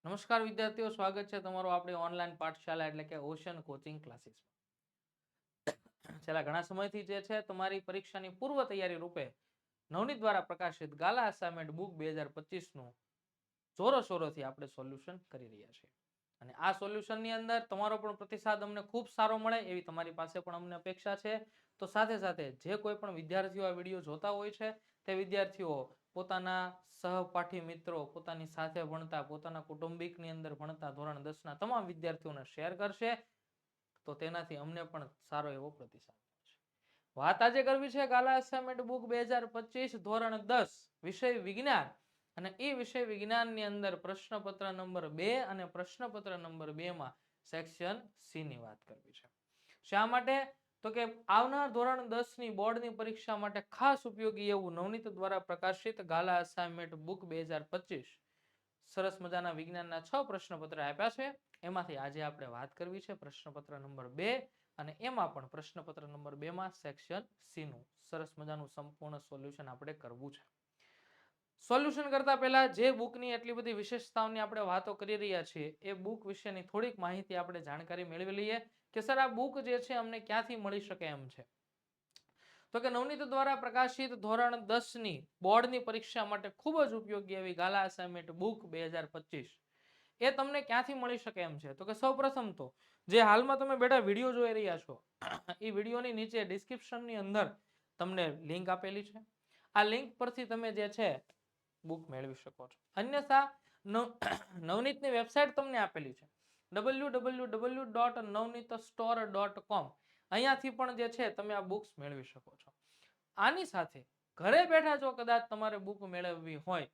નમસ્કાર વિદ્યાર્થીઓ, સ્વાગત છે તમારું આપણી ઓનલાઈન પાઠશાળા એટલે કે ઓશન કોચિંગ ક્લાસીસમાં। છેલ્લા ઘણા સમયથી જે છે તમારી પરીક્ષાની પૂર્વ તૈયારી રૂપે નવનીત દ્વારા પ્રકાશિત ગાલા અસાઇનમેન્ટ બુક 2025 નું જોરોશોરોથી આપણે સોલ્યુશન કરી રહ્યા છીએ અને આ સોલ્યુશનની અંદર તમારો પણ પ્રતિસાદ અમને ખૂબ સારો મળે એવી તમારી પાસે પણ અમને અપેક્ષા છે। તો સાથે સાથે જે કોઈ પણ વિદ્યાર્થીઓ આ વિડીયો જોતા હોય છે તે વિદ્યાર્થીઓ પોતાના સહપાઠી મિત્રો, પોતાની સાથે ભણતા, પોતાના કુટુંબિકની અંદર ભણતા ધોરણ 10 ના તમામ વિદ્યાર્થીઓને શેર કરશે તો તેનાથી અમને પણ સારો એવો પ્રતિસાદ મળશે। વાત આજે કરવી છે ગાલા અસાઇનમેન્ટ બુક 2025 ધોરણ 10 વિષય વિજ્ઞાન અને એ વિષય વિજ્ઞાનની અંદર પ્રશ્નપત્ર નંબર 2 અને પ્રશ્નપત્ર નંબર 2 માં સેક્શન સી ની વાત કરવી છે। શા માટે? તો કે આવનાર ધોરણ 10 ની બોર્ડની પરીક્ષા માટે ખાસ ઉપયોગી એવું નવનીત દ્વારા પ્રકાશિત ગાલા અસાઇનમેન્ટ બુક 2025 સરસ મજાના વિજ્ઞાનના 6 પ્રશ્નપત્ર આપ્યા છે। એમાંથી આજે આપણે વાત કરવી છે પ્રશ્નપત્ર નંબર 2 અને એમાં પણ પ્રશ્નપત્ર નંબર 2 માં સેક્શન સી નું સરસ મજાનું સંપૂર્ણ સોલ્યુશન આપણે કરવું છે। સોલ્યુશન કરતા પહેલા જે બુકની એટલી બધી વિશેષતાઓની આપણે વાતો કરી રહ્યા છીએ એ બુક વિશેની થોડીક માહિતી આપણે જાણકારી મેળવી લઈએ કે સર આ બુક જે છે અમને ક્યાંથી મળી શકે એમ છે। તો કે નવનીત દ્વારા પ્રકાશિત ધોરણ 10 ની બોર્ડની પરીક્ષા માટે ખૂબ જ ઉપયોગી એવી ગાલા અસાઇનમેન્ટ બુક 2025 એ તમને ક્યાંથી મળી શકે એમ છે? તો કે સૌપ્રથમ તો જે હાલમાં તમે બેટા વિડીયો જોઈ રહ્યા છો એ વિડીયોની નીચે ડિસ્ક્રિપ્શનની અંદર તમને લિંક આપેલી છે। આ લિંક પરથી તમે જે છે બુક મેળવી શકો છો। અન્યથા નવનીતની વેબસાઇટ તમને આપેલી છે www.navnitstore.com અહીંયાથી પણ જે છે તમે આ બુક્સ મેળવી શકો છો। આની સાથે ઘરે બેઠા જો કદાચ તમારે બુક મેળવવી હોય,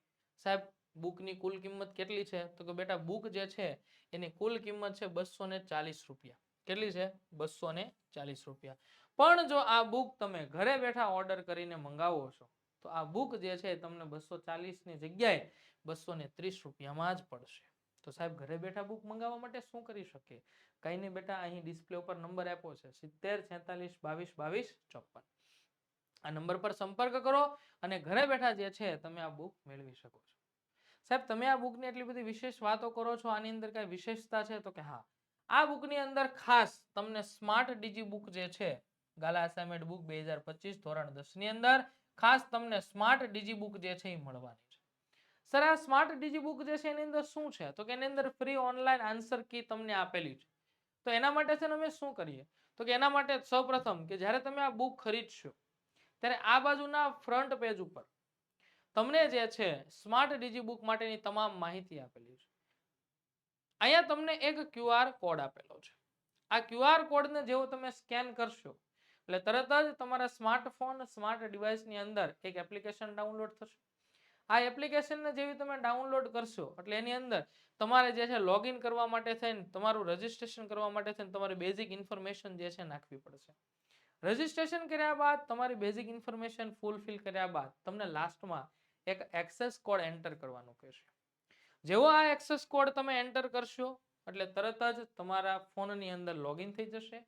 સાહેબ બુકની કુલ કિંમત કેટલી છે? તો કે બેટા બુક જે છે એની કુલ કિંમત છે 240 રૂપિયા। કેટલી છે? 240 રૂપિયા। પણ જો આ બુક તમે ઘરે બેઠા ઓર્ડર કરીને મંગાવો છો તો આ બુક જે છે તમને 240 ની જગ્યાએ 230 રૂપિયામાં જ પડશે। તો સાહેબ ઘરે બેઠા બુક મંગાવવા માટે શું કરી શકીએ? કઈ નહીં બેટા, અહીં ડિસ્પ્લે ઉપર નંબર આપ્યો છે 70 46 22 22 54। આ નંબર પર સંપર્ક કરો અને ઘરે બેઠા જે છે તમે આ બુક મેળવી શકો છો। સાહેબ તમે આ બુકની એટલી બધી વિશેષ વાતો કરો છો, આની અંદર કઈ વિશેષતા છે? તો કે હા, આ બુકની અંદર ખાસ તમને સ્માર્ટ ડીજી બુક જે છે ગાલા અસાઇનમેન્ટ બુક 2025 ધોરણ 10 ની અંદર ખાસ તમને સ્માર્ટ ડીજી બુક જે છે એ મળવાની છે। સર આ સ્માર્ટ ડીજી બુક જે છે એની અંદર શું છે? તો કે એની અંદર ફ્રી ઓનલાઈન આન્સર કી તમને આપેલી છે। તો એના માટે છે ને અમે શું કરીએ? તો કે એના માટે સૌપ્રથમ કે જ્યારે તમે આ બુક ખરીદશો ત્યારે આ બાજુના ફ્રન્ટ પેજ ઉપર તમને જે છે સ્માર્ટ ડીજી બુક માટેની તમામ માહિતી આપેલી છે। અહીંયા તમને એક QR કોડ આપેલો છે। આ QR કોડને જેવો તમે સ્કેન કરશો એટલે તરત જ તમારા સ્માર્ટફોન સ્માર્ટ ડિવાઇસની અંદર એક એપ્લિકેશન ડાઉનલોડ થશે। આ એપ્લિકેશનને જેવી તમે ડાઉનલોડ કરશો એટલે એની અંદર તમારે જે છે લોગિન કરવા માટે થઈને તમારું રજિસ્ટ્રેશન કરવા માટે થઈને તમારી બેઝિક ઇન્ફોર્મેશન જે છે નાખવી પડશે। રજિસ્ટ્રેશન કર્યા બાદ તમારી બેઝિક ઇન્ફોર્મેશન ફૂલફિલ કર્યા બાદ તમને લાસ્ટમાં એક એક્સેસ કોડ એન્ટર કરવાનો કહેશે। જેવો આ એક્સેસ કોડ તમે એન્ટર કરશો એટલે તરત જ તમારા ફોનની અંદર લોગિન થઈ જશે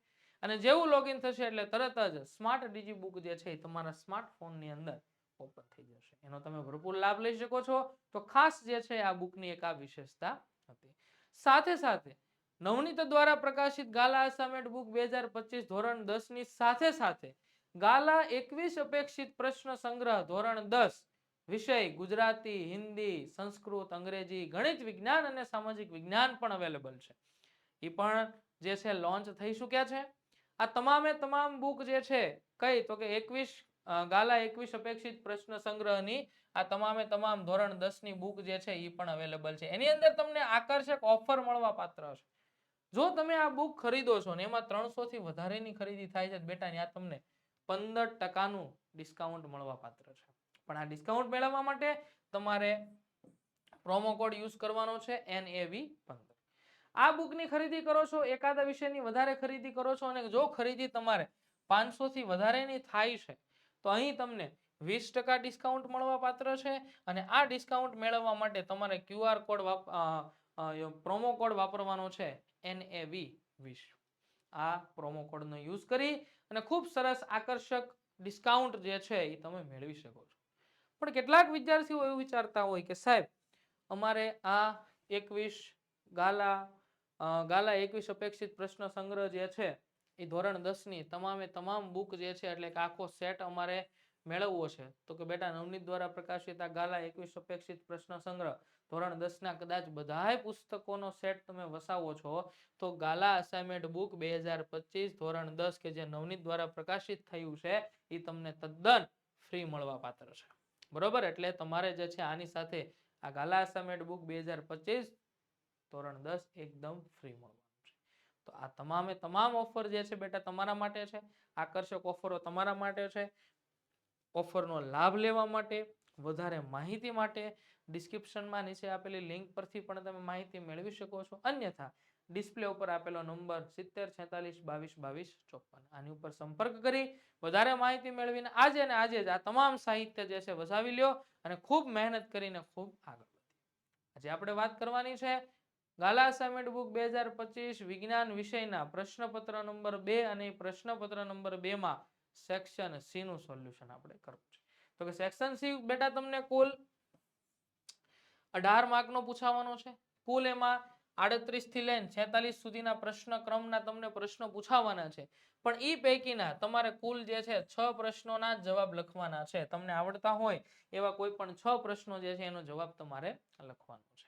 અને જેવું લોગિન થશે એટલે તરત જ સ્માર્ટ ડીજી બુક જે છે તમારા સ્માર્ટફોનની અંદર ઓપન થઈ જશે। એનો તમે ભરપૂર લાભ લઈ શકો છો। તો ખાસ જે છે આ બુકની એક આ વિશેષતા હતી। સાથે સાથે નવનીત દ્વારા પ્રકાશિત ગાલા અસાઇનમેન્ટ બુક 2025 ધોરણ 10 ની સાથે સાથે ગાલા 21 અપેક્ષિત પ્રશ્ન સંગ્રહ ધોરણ 10 વિષય ગુજરાતી, હિન્દી, સંસ્કૃત, અંગ્રેજી, ગણિત, વિજ્ઞાન અને સામાજિક વિજ્ઞાન પણ અવેલેબલ છે। એ પણ જે છે લોન્ચ થઈ ચૂક્યા છે। આ તમામે તમામ બુક જે છે કઈ? તો કે 21 ગાલા 21 અપેક્ષિત પ્રશ્ન સંગ્રહની આ તમામે તમામ ધોરણ 10 ની બુક જે છે એ પણ અવેલેબલ છે। એની અંદર તમને આકર્ષક ઓફર મળવા પાત્ર છે। જો તમે આ બુક ખરીદો છો ને એમાં 300 થી વધારેની ખરીદી થાય છે બેટા, ત્યાં તમને 15% ડિસ્કાઉન્ટ મળવા પાત્ર છે। પણ આ ડિસ્કાઉન્ટ મેળવવા માટે તમારે પ્રોમો કોડ યુઝ કરવાનો છે NAV15। આ બુકની ખરીદી કરો છો, એકાદા વિષયની વધારે ખરીદી કરો છો અને જો ખરીદી તમારે 500 થી વધારેની થાય છે તો અહીં તમને 20% ડિસ્કાઉન્ટ મળવા પાત્ર છે અને આ ડિસ્કાઉન્ટ મેળવવા માટે તમારે QR કોડ પ્રોમો કોડ વાપરવાનો છે NAV20। આ પ્રોમો કોડનો યુઝ કરી અને ખૂબ સરસ આકર્ષક ડિસ્કાઉન્ટ જે છે એ તમે મેળવી શકો છો। પણ કેટલાક વિદ્યાર્થીઓ એવું વિચારતા હોય કે સાહેબ અમારે આ 21 ગાલા ગાલા 21 અપેક્ષિત પ્રશ્ન સંગ્રહ જે છે એ ધોરણ 10 ની તમામે તમામ બુક જે છે એટલે કે આખો સેટ અમારે મેળવવો છે તો કે બેટા નવનીત દ્વારા પ્રકાશિત આ ગાલા 21 અપેક્ષિત પ્રશ્ન સંગ્રહ ધોરણ 10 ના કદાચ બધાય પુસ્તકોનો સેટ તમે વસાવો છો તો ગાલા અસાઇનમેન્ટ બુક 2025 ધોરણ 10 કે જે નવનીત દ્વારા પ્રકાશિત થયું છે એ તમને તદ્દન ફ્રી મળવા પાત્ર છે બરોબર એટલે તમારે જે છે આની સાથે આ ગાલા અસાઇનમેન્ટ બુક 2025 ધોરણ 10 એકદમ ફ્રી મળવાનું છે તો આ તમામે તમામ ઓફર જે છે બેટા તમારા માટે છે આકર્ષક ઓફરો તમારા માટે છે ઓફરનો લાભ લેવા માટે વધારે માહિતી માટે ડિસ્ક્રિપ્શનમાં નીચે આપેલી લિંક પરથી પણ તમે માહિતી મેળવી શકો છો અન્યથા ડિસ્પ્લે ઉપર આપેલો નંબર 7046222254 આની ઉપર સંપર્ક કરી વધારે માહિતી મેળવીને આજે ને આજે જ આ તમામ સાહિત્ય જે છે વસાવી લ્યો અને ખૂબ મહેનત કરીને ખૂબ આગળ વધીએ આજે આપણે વાત કરવાની છે ગાલા અસાઇનમેન્ટ બુક 2025 વિજ્ઞાન વિષયના પ્રશ્નપત્ર નંબર 2 અને પ્રશ્નપત્ર નંબર 2 માં સેક્શન સી નું સોલ્યુશન આપણે કરવું છે તો કે સેક્શન સી બેટા તમને કુલ 18 માર્કનો પૂછવાનો છે કુલ એમાં 38 થી લઈને 46 સુધીના પ્રશ્ન ક્રમના તમને પ્રશ્નો પૂછાવાના છે પણ ઈ પૈકીના તમારે કુલ જે છે 6 પ્રશ્નોના જવાબ લખવાના છે તમને આવડતા હોય એવા કોઈ પણ 6 પ્રશ્નો જે છે એનો જવાબ તમારે લખવાનો છે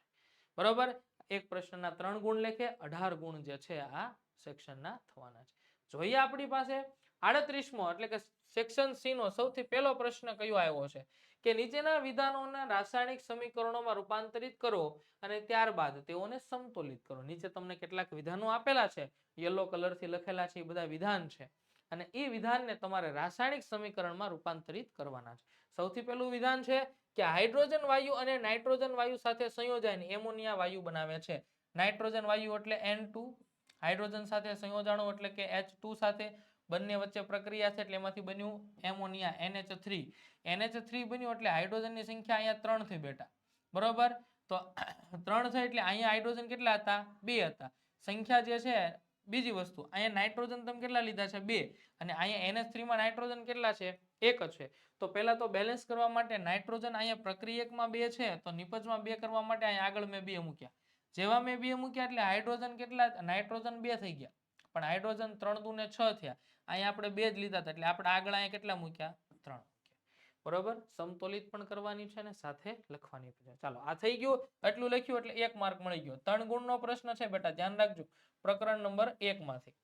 બરોબર એક પ્રશ્નના 3 ગુણ લેખે 18 ગુણ જે છે આ સેક્શનના થવાના છે જોઈએ આપણી પાસે 38મો એટલે કે સેક્શન સી નો સૌથી પહેલો પ્રશ્ન કયો આવ્યો છે કે નીચેના વિધાનોના રાસાયણિક સમીકરણોમાં રૂપાંતરિત કરો અને ત્યારબાદ તેઓને સમતોલિત કરો નીચે તમને કેટલાક વિધાનો આપેલા છે યલો કલરથી લખેલા છે એ બધા વિધાન છે અને એ વિધાનને તમારે રાસાયણિક સમીકરણમાં રૂપાંતરિત કરવાના છે સૌથી પહેલું વિધાન છે કે હાઇડ્રોજન વાયુ અને નાઇટ્રોજન વાયુ સાથે સંયોજાઈને એમોનિયા વાયુ બનાવે છે નાઇટ્રોજન વાયુ એટલે N2 હાઇડ્રોજન સાથે સંયોજાણો એટલે કે H2 સાથે બંને વચ્ચે પ્રક્રિયા છે એટલે એમાંથી બન્યું એમોનિયા NH3 NH3 બન્યું એટલે હાઇડ્રોજનની સંખ્યા અહીંયા 3 થઈ બેટા બરોબર તો 3 થઈ એટલે અહીંયા હાઇડ્રોજન કેટલા હતા 2 હતા સંખ્યા જે છે બીજી વસ્તુ અહીંયા નાઇટ્રોજન તમે કેટલા લીધા છે 2 અને અહીંયા NH3 માં નાઇટ્રોજન કેટલા છે 1 છે તો પહેલા તો બેલેન્સ કરવા માટે નાઇટ્રોજન અહીંયા પ્રક્રિયકમાં 2 છે તો નિપજમાં 2 કરવા માટે અહીંયા આગળ મેં 2 મૂક્યા જેવા મેં 2 મૂક્યા એટલે હાઇડ્રોજન કેટલા નાઇટ્રોજન 2 થઈ ગયા પણ હાઇડ્રોજન 3 દુ ને 6 થયા અહીંયા આપણે 2 જ લીધા હતા એટલે આપણે આગળ અહીંયા કેટલા મૂક્યા 3 બરોબર સમતોલિત પણ કરવાની છે અને સાથે લખવાની છે ચાલો આ થઈ ગયું એટલું લખ્યું એટલે 1 માર્ક મળી ગયો 3 ગુણનો પ્રશ્ન છે બેટા ધ્યાન રાખજો પ્રકરણ નંબર 1 માંથી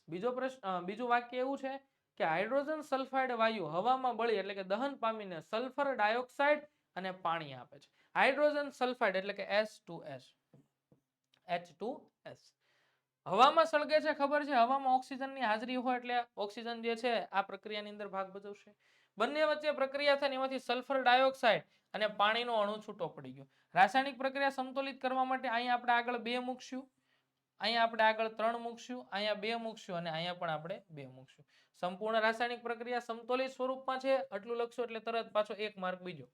બીજો પ્રશ્ન બીજું વાક્ય એવું છે કે હાઇડ્રોજન સલ્ફાઇડ વાયુ હવામાં બળી એટલે કે દહન પામીને સલ્ફર ડાયોક્સાઇડ અને પાણી આપે છે હાઇડ્રોજન સલ્ફાઇડ એટલે કે H2S હવામાં સળગે છે ખબર છે હવામાં ઓક્સિજનની હાજરી હોય એટલે ઓક્સિજન જે છે આ પ્રક્રિયાની અંદર ભાગ ભજવશે બંને વચ્ચે પ્રક્રિયા થાય એમાંથી સલ્ફર ડાયોક્સાઇડ અને પાણીનો અણુ છૂટો પડી ગયો રાસાયણિક પ્રક્રિયા સમતોલિત કરવા માટે અહીંયા આપણે આગળ 2 મૂકશું અહીંયા આપણે આગળ 3 મૂકશું અહીંયા 2 મૂકશું અને અહીંયા પણ આપણે 2 મૂકશું સંપૂર્ણ રાસાયણિક પ્રક્રિયા સમતોલિત સ્વરૂપમાં છે આટલું લખશો એટલે તરત પાછો 1 માર્ક બીજો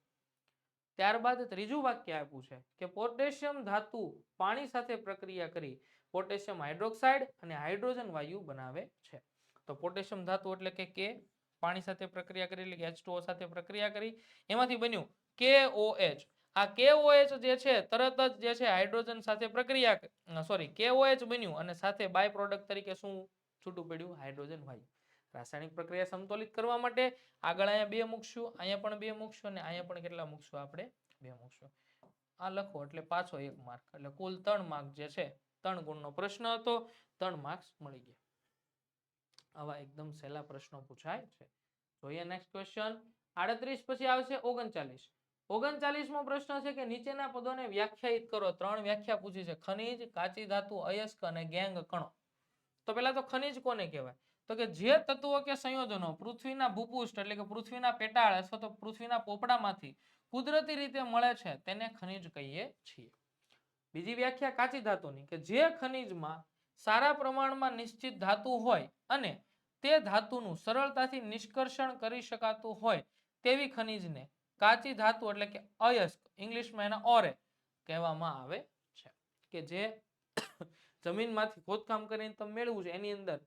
ત્યારબાદ ત્રીજું વાક્ય આપ્યું છે કે પોટેશિયમ ધાતુ પાણી સાથે પ્રક્રિયા કરી પોટેશિયમ હાઇડ્રોક્સાઇડ અને હાઇડ્રોજન વાયુ બનાવે છે તો પોટેશિયમ ધાતુ એટલે કે K પાણી સાથે પ્રક્રિયા કરી એટલે કે H2O સાથે પ્રક્રિયા કરી એમાંથી બન્યું KOH આ KOH જે છે તરત જ જે છે હાઇડ્રોજન સાથે પ્રક્રિયા KOH બન્યું અને સાથે બાય પ્રોડક્ટ તરીકે શું છૂટું પડ્યું હાઇડ્રોજન વાયુ રાસાયણિક પ્રક્રિયા સમતોલિત કરવા માટે આગળ અહીંયા 2 મૂકશું અહીંયા પણ 2 મૂકશું અને અહીંયા પણ કેટલા મૂકશું આપણે 2 મૂકશું આ લખો એટલે પાછો 1 માર્ક એટલે કુલ 3 માર્ક જે છે 3 ગુણનો પ્રશ્ન હતો 3 માર્ક્સ મળી ગયા આવા એકદમ સહેલા પ્રશ્નો પૂછાય છે જોઈએ નેક્સ્ટ ક્વેશ્ચન 38 પછી આવશે 39મો પ્રશ્ન છે કે નીચેના પદોને વ્યાખ્યાયિત કરો 3 વ્યાખ્યા પૂછી છે ખનિજ કાચી ધાતુ અયસ્ક અને ગેંગ કણો તો પહેલા તો ખનિજ કોને કહેવાય તો કે જે તત્વો કે સંયોજનો પૃથ્વીના ભૂપૃષ્ઠ એટલે કે પૃથ્વીના પેટાળ અથવા તો પૃથ્વીના પોપડામાંથી કુદરતી રીતે મળે છે તેને ખનિજ કહીએ છીએ બીજી વ્યાખ્યા કાચી ધાતુની કે જે ખનિજમાં સારા પ્રમાણમાં નિશ્ચિત ધાતુ હોય અને તે ધાતુનું સરળતાથી નિષ્કર્ષણ કરી શકાતું હોય તેવી ખનિજને કાચી ધાતુ એટલે કે અયસ્ક ઇંગ્લિશમાં એના ઓરે કહેવામાં આવે છે કે જે જમીનમાંથી ખોદકામ કરીને તમે મેળવવું છે એની અંદર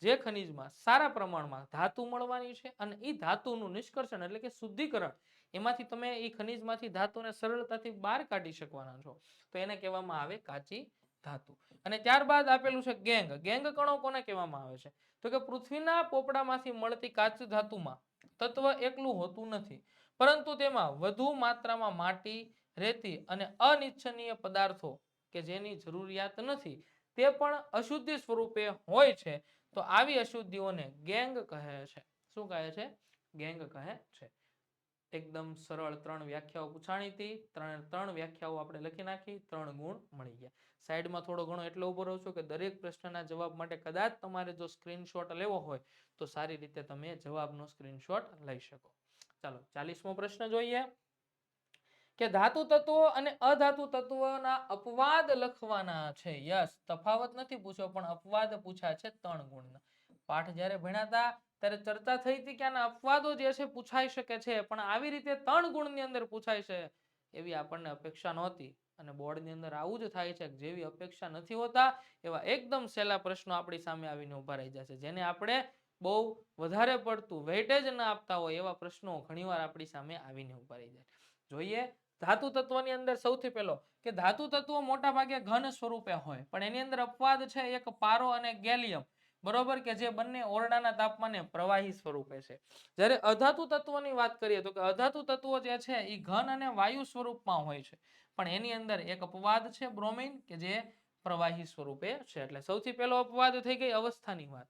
જે ખનિજમાં સારા પ્રમાણમાં ધાતુ મળવાની છે અને એ ધાતુનું નિષ્કર્ષણ એટલે કે શુદ્ધિકરણ એમાંથી તમે એ ખનિજમાંથી ધાતુને સરળતાથી બહાર કાઢી શકવાના છો, તો એને કહેવામાં આવે કાચી ધાતુ. અને ત્યારબાદ આપેલું છે ગેંગ. ગેંગ કણો કોને કહેવામાં આવે છે? તો કે પૃથ્વીના પોપડામાંથી મળતી કાચી ધાતુમાં તત્વ એકલું હોતું નથી, પરંતુ તેમાં વધુ માત્રામાં માટી, રેતી અને અનિચ્છનીય પદાર્થો કે જેની જરૂરિયાત નથી તે પણ અશુદ્ધિ સ્વરૂપે હોય છે. તો આવી અશુદ્ધિઓને ગેંગ કહે છે. શું કહે છે? ગેંગ કહે છે. એકદમ સરળ 3 વ્યાખ્યાઓ પૂછાણી હતી. ત્રણ વ્યાખ્યાઓ આપણે લખી નાખી, 3 ગુણ મળી ગયા. સાઈડમાં થોડો ઘણો એટલો ઉભો રહો છો કે દરેક પ્રશ્નના જવાબ માટે કદાચ તમારે જો સ્ક્રીનશોટ લેવો હોય તો સારી રીતે તમે જવાબનો સ્ક્રીનશોટ લઈ શકો. ચાલો 40મો પ્રશ્ન જોઈએ કે ધાતુ તત્વો અને અધાતુ તત્વોના અપવાદ લખવાના છે. યસ, તફાવત નથી પૂછ્યો પણ અપવાદ પૂછ્યા છે 3 ગુણના. પાઠ જ્યારે ભણ્યા હતા ત્યારે ચર્ચા થઈ હતી કે આના અપવાદો જે છે પૂછાઈ શકે છે, પણ આવી રીતે 3 ગુણની અંદર પૂછાય છે એવી આપણને અપેક્ષા નહોતી. અને બોર્ડની અંદર આવું જ થાય છે, જેવી અપેક્ષા નથી હોતા એવા એકદમ સહેલા પ્રશ્નો આપણી સામે આવીને ઉભા રહી જશે, જેને આપણે બહુ વધારે પડતું વેઇટેજ ન આપતા હોય એવા પ્રશ્નો ઘણીવાર આપણી સામે આવીને ઉભા રહી જાય. જોઈએ ધાતુ તત્વની અંદર સૌથી પહેલો કે ધાતુ તત્વો મોટા ભાગે ઘન સ્વરૂપે હોય, પણ એની અંદર અપવાદ છે એક પારો અને ગેલિયમ, બરોબર, કે જે બંને ઓરડાના તાપમાને પ્રવાહી સ્વરૂપે છે. જ્યારે અધાતુ તત્વોની વાત કરીએ તો કે અધાતુ તત્વો જે છે એ ઘન અને વાયુ સ્વરૂપમાં હોય છે, પણ એની અંદર એક અપવાદ છે બ્રોમિન કે જે પ્રવાહી સ્વરૂપે છે. એટલે સૌથી પહેલો અપવાદ થઈ ગઈ અવસ્થાની વાત.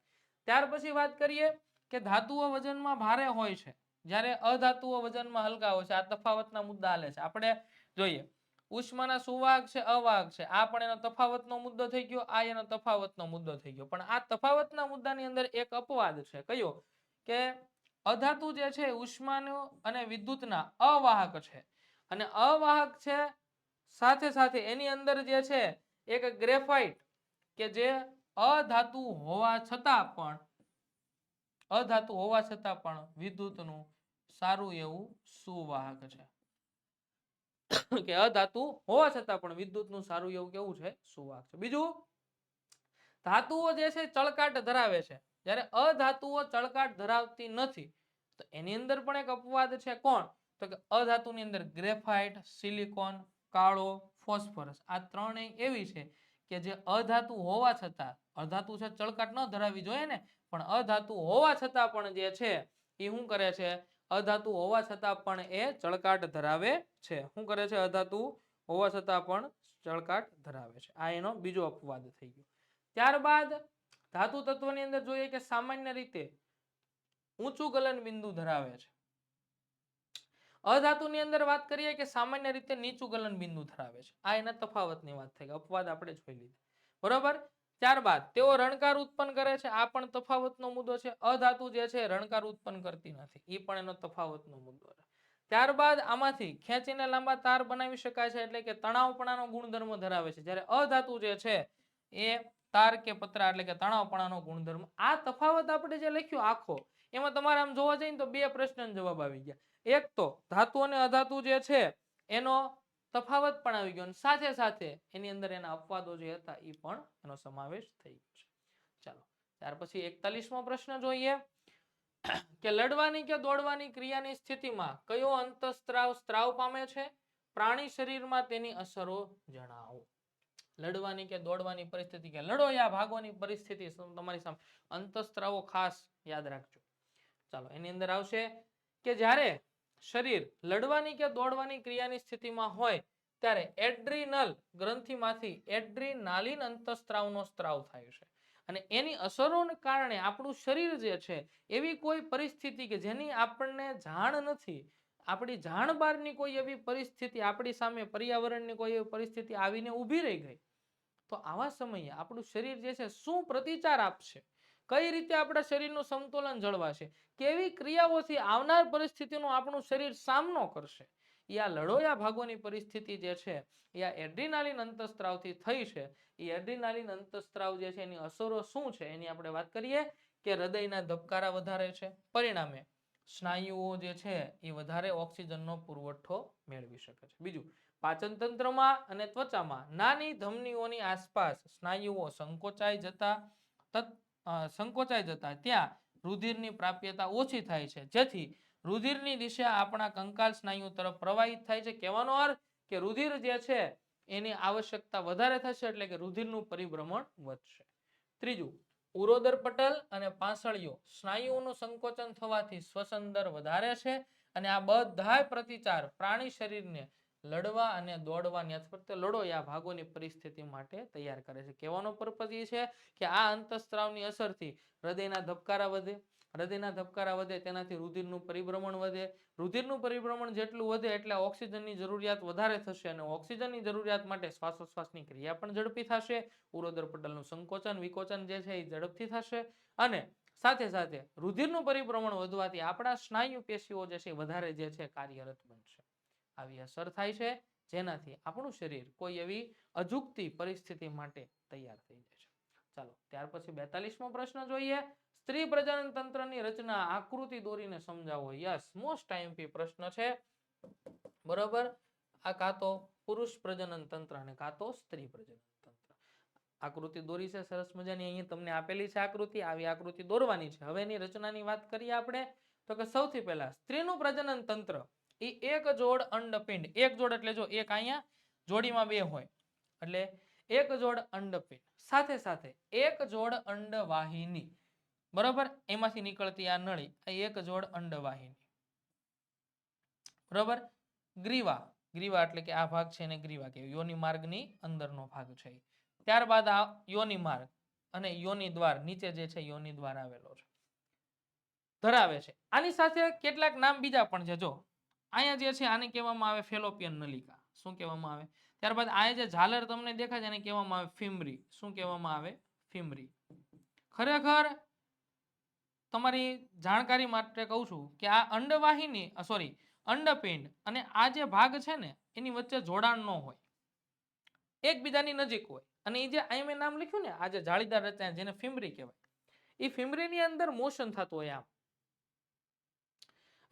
ત્યાર પછી વાત કરીએ કે ધાતુઓ વજનમાં ભારે હોય છે, જ્યારે અધાતુઓ વજનમાં હલકા હોય છે. આ તફાવતના મુદ્દા આલે છે. આપણે જોઈએ ઉષ્માના સુવાહક છે, અવાહક છે, આ પણ એનો તફાવતનો મુદ્દો થઈ ગયો, આ એનો તફાવતનો મુદ્દો થઈ ગયો. પણ આ તફાવતના મુદ્દાની અંદર એક અપવાદ છે. કયો? કે અધાતુ જે છે ઉષ્માનો અને વિદ્યુતના અવાહક છે, અને અવાહક છે સાથે સાથે એની અંદર જે છે એક ગ્રેફાઇટ કે જે અધાતુ હોવા છતાં પણ વિદ્યુતનું સારું એવું સુવાહક છે. કે અધાતુ હોવા છતાં પણ વિદ્યુતનું સારું એવું કેવું છે? સુવાહક છે. બીજું, ધાતુઓ જે છે ચળકાટ ધરાવે છે, જ્યારે અધાતુઓ ચળકાટ ધરાવતી નથી. તો એની અંદર પણ એક અપવાદ છે. કોણ? તો કે અધાતુની અંદર ગ્રેફાઇટ, સિલિકોન, કાળો, ફોસ્ફરસ, આ ત્રણેય એવી છે કે જે અધાતુ હોવા છતાં, અધાતુ છે ચળકાટ ન ધરાવવી જોઈએ ને, પણ અધાતુ હોવા છતાં પણ જે છે એ શું કરે છે? અધાતુ હોવા છતાં પણ એ ચળકાટ ધરાવે છે. શું કરે છે? અધાતુ હોવા છતાં પણ ચળકાટ ધરાવે છે. આ એનો બીજો અપવાદ થઈ ગયો. ત્યારબાદ ધાતુ તત્વની અંદર જોઈએ કે સામાન્ય રીતે ઊંચું ગલન બિંદુ ધરાવે છે. અધાતુની અંદર વાત કરીએ કે સામાન્ય રીતે નીચું ગલન બિંદુ ધરાવે છે. આ એના તફાવતની વાત થઈ. અપવાદ આપણે જોઈ લીધા, બરોબર. ત્યારબાદ તેઓ રણકાર ઉત્પન્ન કરે છે. આ પણ તફાવતનો મુદ્દો છે. અધાતુ જે છે રણકાર ઉત્પન્ન કરતી નથી, એ પણ એનો તફાવતનો મુદ્દો છે. ત્યારબાદ આમાંથી ખેંચીને લાંબા તાર બનાવી શકાય છે, એટલે કે તણાવપણાનો ગુણધર્મ ધરાવે છે, જ્યારે અધાતુ જે છે એ તાર કે પતરા એટલે કે તણાવપણાનો ગુણધર્મ. આ તફાવત આપણે જે લખ્યો આખો, એમાં તમારે આમ જોવા જઈએ તો 2 પ્રશ્નના જવાબ આવી ગયા. એક તો ધાતુ અને અધાતુ જે છે એનો તફાવત પણ આવી ગયો, અને સાથે સાથે એની અંદર એના અપવાદો જે હતા એ પણ એનો સમાવેશ થઈ ગયો છે. ચાલો ત્યાર પછી 41મો પ્રશ્ન જોઈએ કે લડવાની કે દોડવાની ક્રિયાની સ્થિતિમાં કયો અંતઃસ્ત્રાવ સ્ત્રાવ પામે છે? પ્રાણી શરીરમાં તેની અસરો જણાવો. લડવાની કે દોડવાની પરિસ્થિતિ કે લડો યા ભાગવાની પરિસ્થિતિ તમારી સામે, અંતઃસ્ત્રાવો ખાસ યાદ રાખજો. ચાલો એની અંદર આવશે કે જ્યારે શરીર લડવાની કે દોડવાની ક્રિયાની સ્થિતિમાં હોય ત્યારે એડ્રીનલ ગ્રંથિમાંથી એડ્રીનાલિન અંતઃસ્ત્રાવનો સ્ત્રાવ થાય છે, અને એની અસરોને કારણે આપણું શરીર જે છે એવી કોઈ પરિસ્થિતિ કે જેની આપણને જાણ નથી, આપણી જાણ બહારની કોઈ એવી પરિસ્થિતિ આપણી સામે, પર્યાવરણની કોઈ એવી પરિસ્થિતિ આવીને ઊભી રહી ગઈ, તો આવા સમયે આપણું શરીર જે છે શું પ્રતિચાર આપશે, કઈ રીતે આપણા શરીરનું સંતુલન જળવાશે, કેવી ક્રિયાઓથી આવનાર પરિસ્થિતિનો આપણું શરીર સામનો કરશે, એ આ લડો યા ભાગોની પરિસ્થિતિ જે છે એ આ એડ્રીનાલિન અંતઃસ્ત્રાવથી થઈ છે. એ એડ્રીનાલિન અંતઃસ્ત્રાવ જે છે એની અસરો શું છે એની આપણે વાત કરીએ કે હૃદયના ધબકારા વધારે છે, પરિણામે સ્નાયુઓ જે છે એ વધારે ઓક્સિજનનો પુરવઠો મેળવી શકે છે. બીજું, પાચન તંત્રમાં અને ત્વચામાં નાની ધમનીઓની આસપાસ સ્નાયુઓ સંકોચાઈ જતા ત્યાં રુધિરની પ્રાપ્યતા ઓછી થાય છે, જેથી રુધિરની દિશા આપણા કંકાલ સ્નાયુ તરફ પ્રવાહિત થાય છે. કહેવાનો અર્થ કે રુધિર જે છે એની આવશ્યકતા વધારે થશે એટલે કે રુધિરનું પરિભ્રમણ વધશે. ત્રીજું, ઉરોદર પટલ અને પાંસળીઓ સ્નાયુઓનું સંકોચન થવાથી શ્વસન દર વધારે છે અને આ બધા પ્રતિચાર પ્રાણી શરીરને લડવા અને દોડવાની અથવા લડો આ ભાગોની પરિસ્થિતિ માટે તૈયાર કરે છે. કહેવાનો પર્પઝ એ છે કે આ અંતઃસ્ત્રાવની અસરથી હૃદયના ધબકારા વધે, હૃદયના ધબકારા વધે તેનાથી રુધિરનું પરિભ્રમણ વધે, રુધિરનું પરિભ્રમણ જેટલું વધે એટલે ઓક્સિજનની જરૂરિયાત વધારે થશે અને ઓક્સિજનની જરૂરિયાત માટે શ્વાસોશ્વાસની ક્રિયા પણ ઝડપી થશે, ઉરોદર પટલનું સંકોચન વિકોચન જે છે એ ઝડપથી થશે અને સાથે સાથે રુધિરનું પરિભ્રમણ વધવાથી આપણા સ્નાયુ પેશીઓ જે છે વધારે જે છે કાર્યરત બનશે. આવી અસર થાય છે જેનાથી આપણું શરીર કોઈ એવી અજુગતી પરિસ્થિતિ માટે તૈયાર થઈ જાય છે. ચાલો ત્યાર પછી 42મો પ્રશ્ન જોઈએ. સ્ત્રી પ્રજનન તંત્રની રચના આકૃતિ દોરીને સમજાવો. યસ, મોસ્ટ આઈએમપી પ્રશ્ન છે. બરોબર, આ કાં તો પુરુષ પ્રજનન તંત્ર અને કાં તો સ્ત્રી પ્રજનન તંત્ર. આકૃતિ દોરી છે સરસ મજાની, અહીંયા તમને આપેલી છે આકૃતિ, આવી આકૃતિ દોરવાની છે. હવે એની રચનાની વાત કરીએ આપણે તો કે સૌથી પહેલા સ્ત્રીનું પ્રજનન તંત્ર એ એક જોડ અંડપિંડ, એક જોડ એટલે જો એક અહીંયા જોડીમાં બે હોય એટલે એક જોડ અંડપિંડ સાથે સાથે એક જોડ અંડવાહિની, બરોબર, એમાંથી નીકળતી આ નળી એક જોડ અંડવાહિની, બરોબર. ગ્રીવા, ગ્રીવા એટલે કે આ ભાગ છે એને ગ્રીવા કહેવાય, યોનિ માર્ગની અંદરનો ભાગ છે. ત્યારબાદ આ યોનિ માર્ગ અને યોનિ દ્વાર નીચે જે છે યોનિ દ્વાર આવેલો છે ધરાવે છે. આની સાથે કેટલાક નામ બીજા પણ છે. જો અહીંયા જે છે આને કહેવામાં આવે ફેલોપિયન નલિકા, શું કહેવામાં આવે. ત્યારબાદ આ જે ઝાલર તમને દેખાય છે એને કહેવામાં આવે ફિમરી, શું કહેવામાં આવે, ફિમરી. ખરેખર તમારી જાણકારી માટે કહું છું કે આ અંડવાહિની સોરી અંડપિંડ અને આ જે ભાગ છે ને એની વચ્ચે જોડાણ ન હોય, એકબીજાની નજીક હોય અને એ જે અહીં મેં નામ લખ્યું ને આ જે જાળીદાર રચના જેને ફિમરી કહેવાય, એ ફિમરીની અંદર મોશન થતું હોય આમ.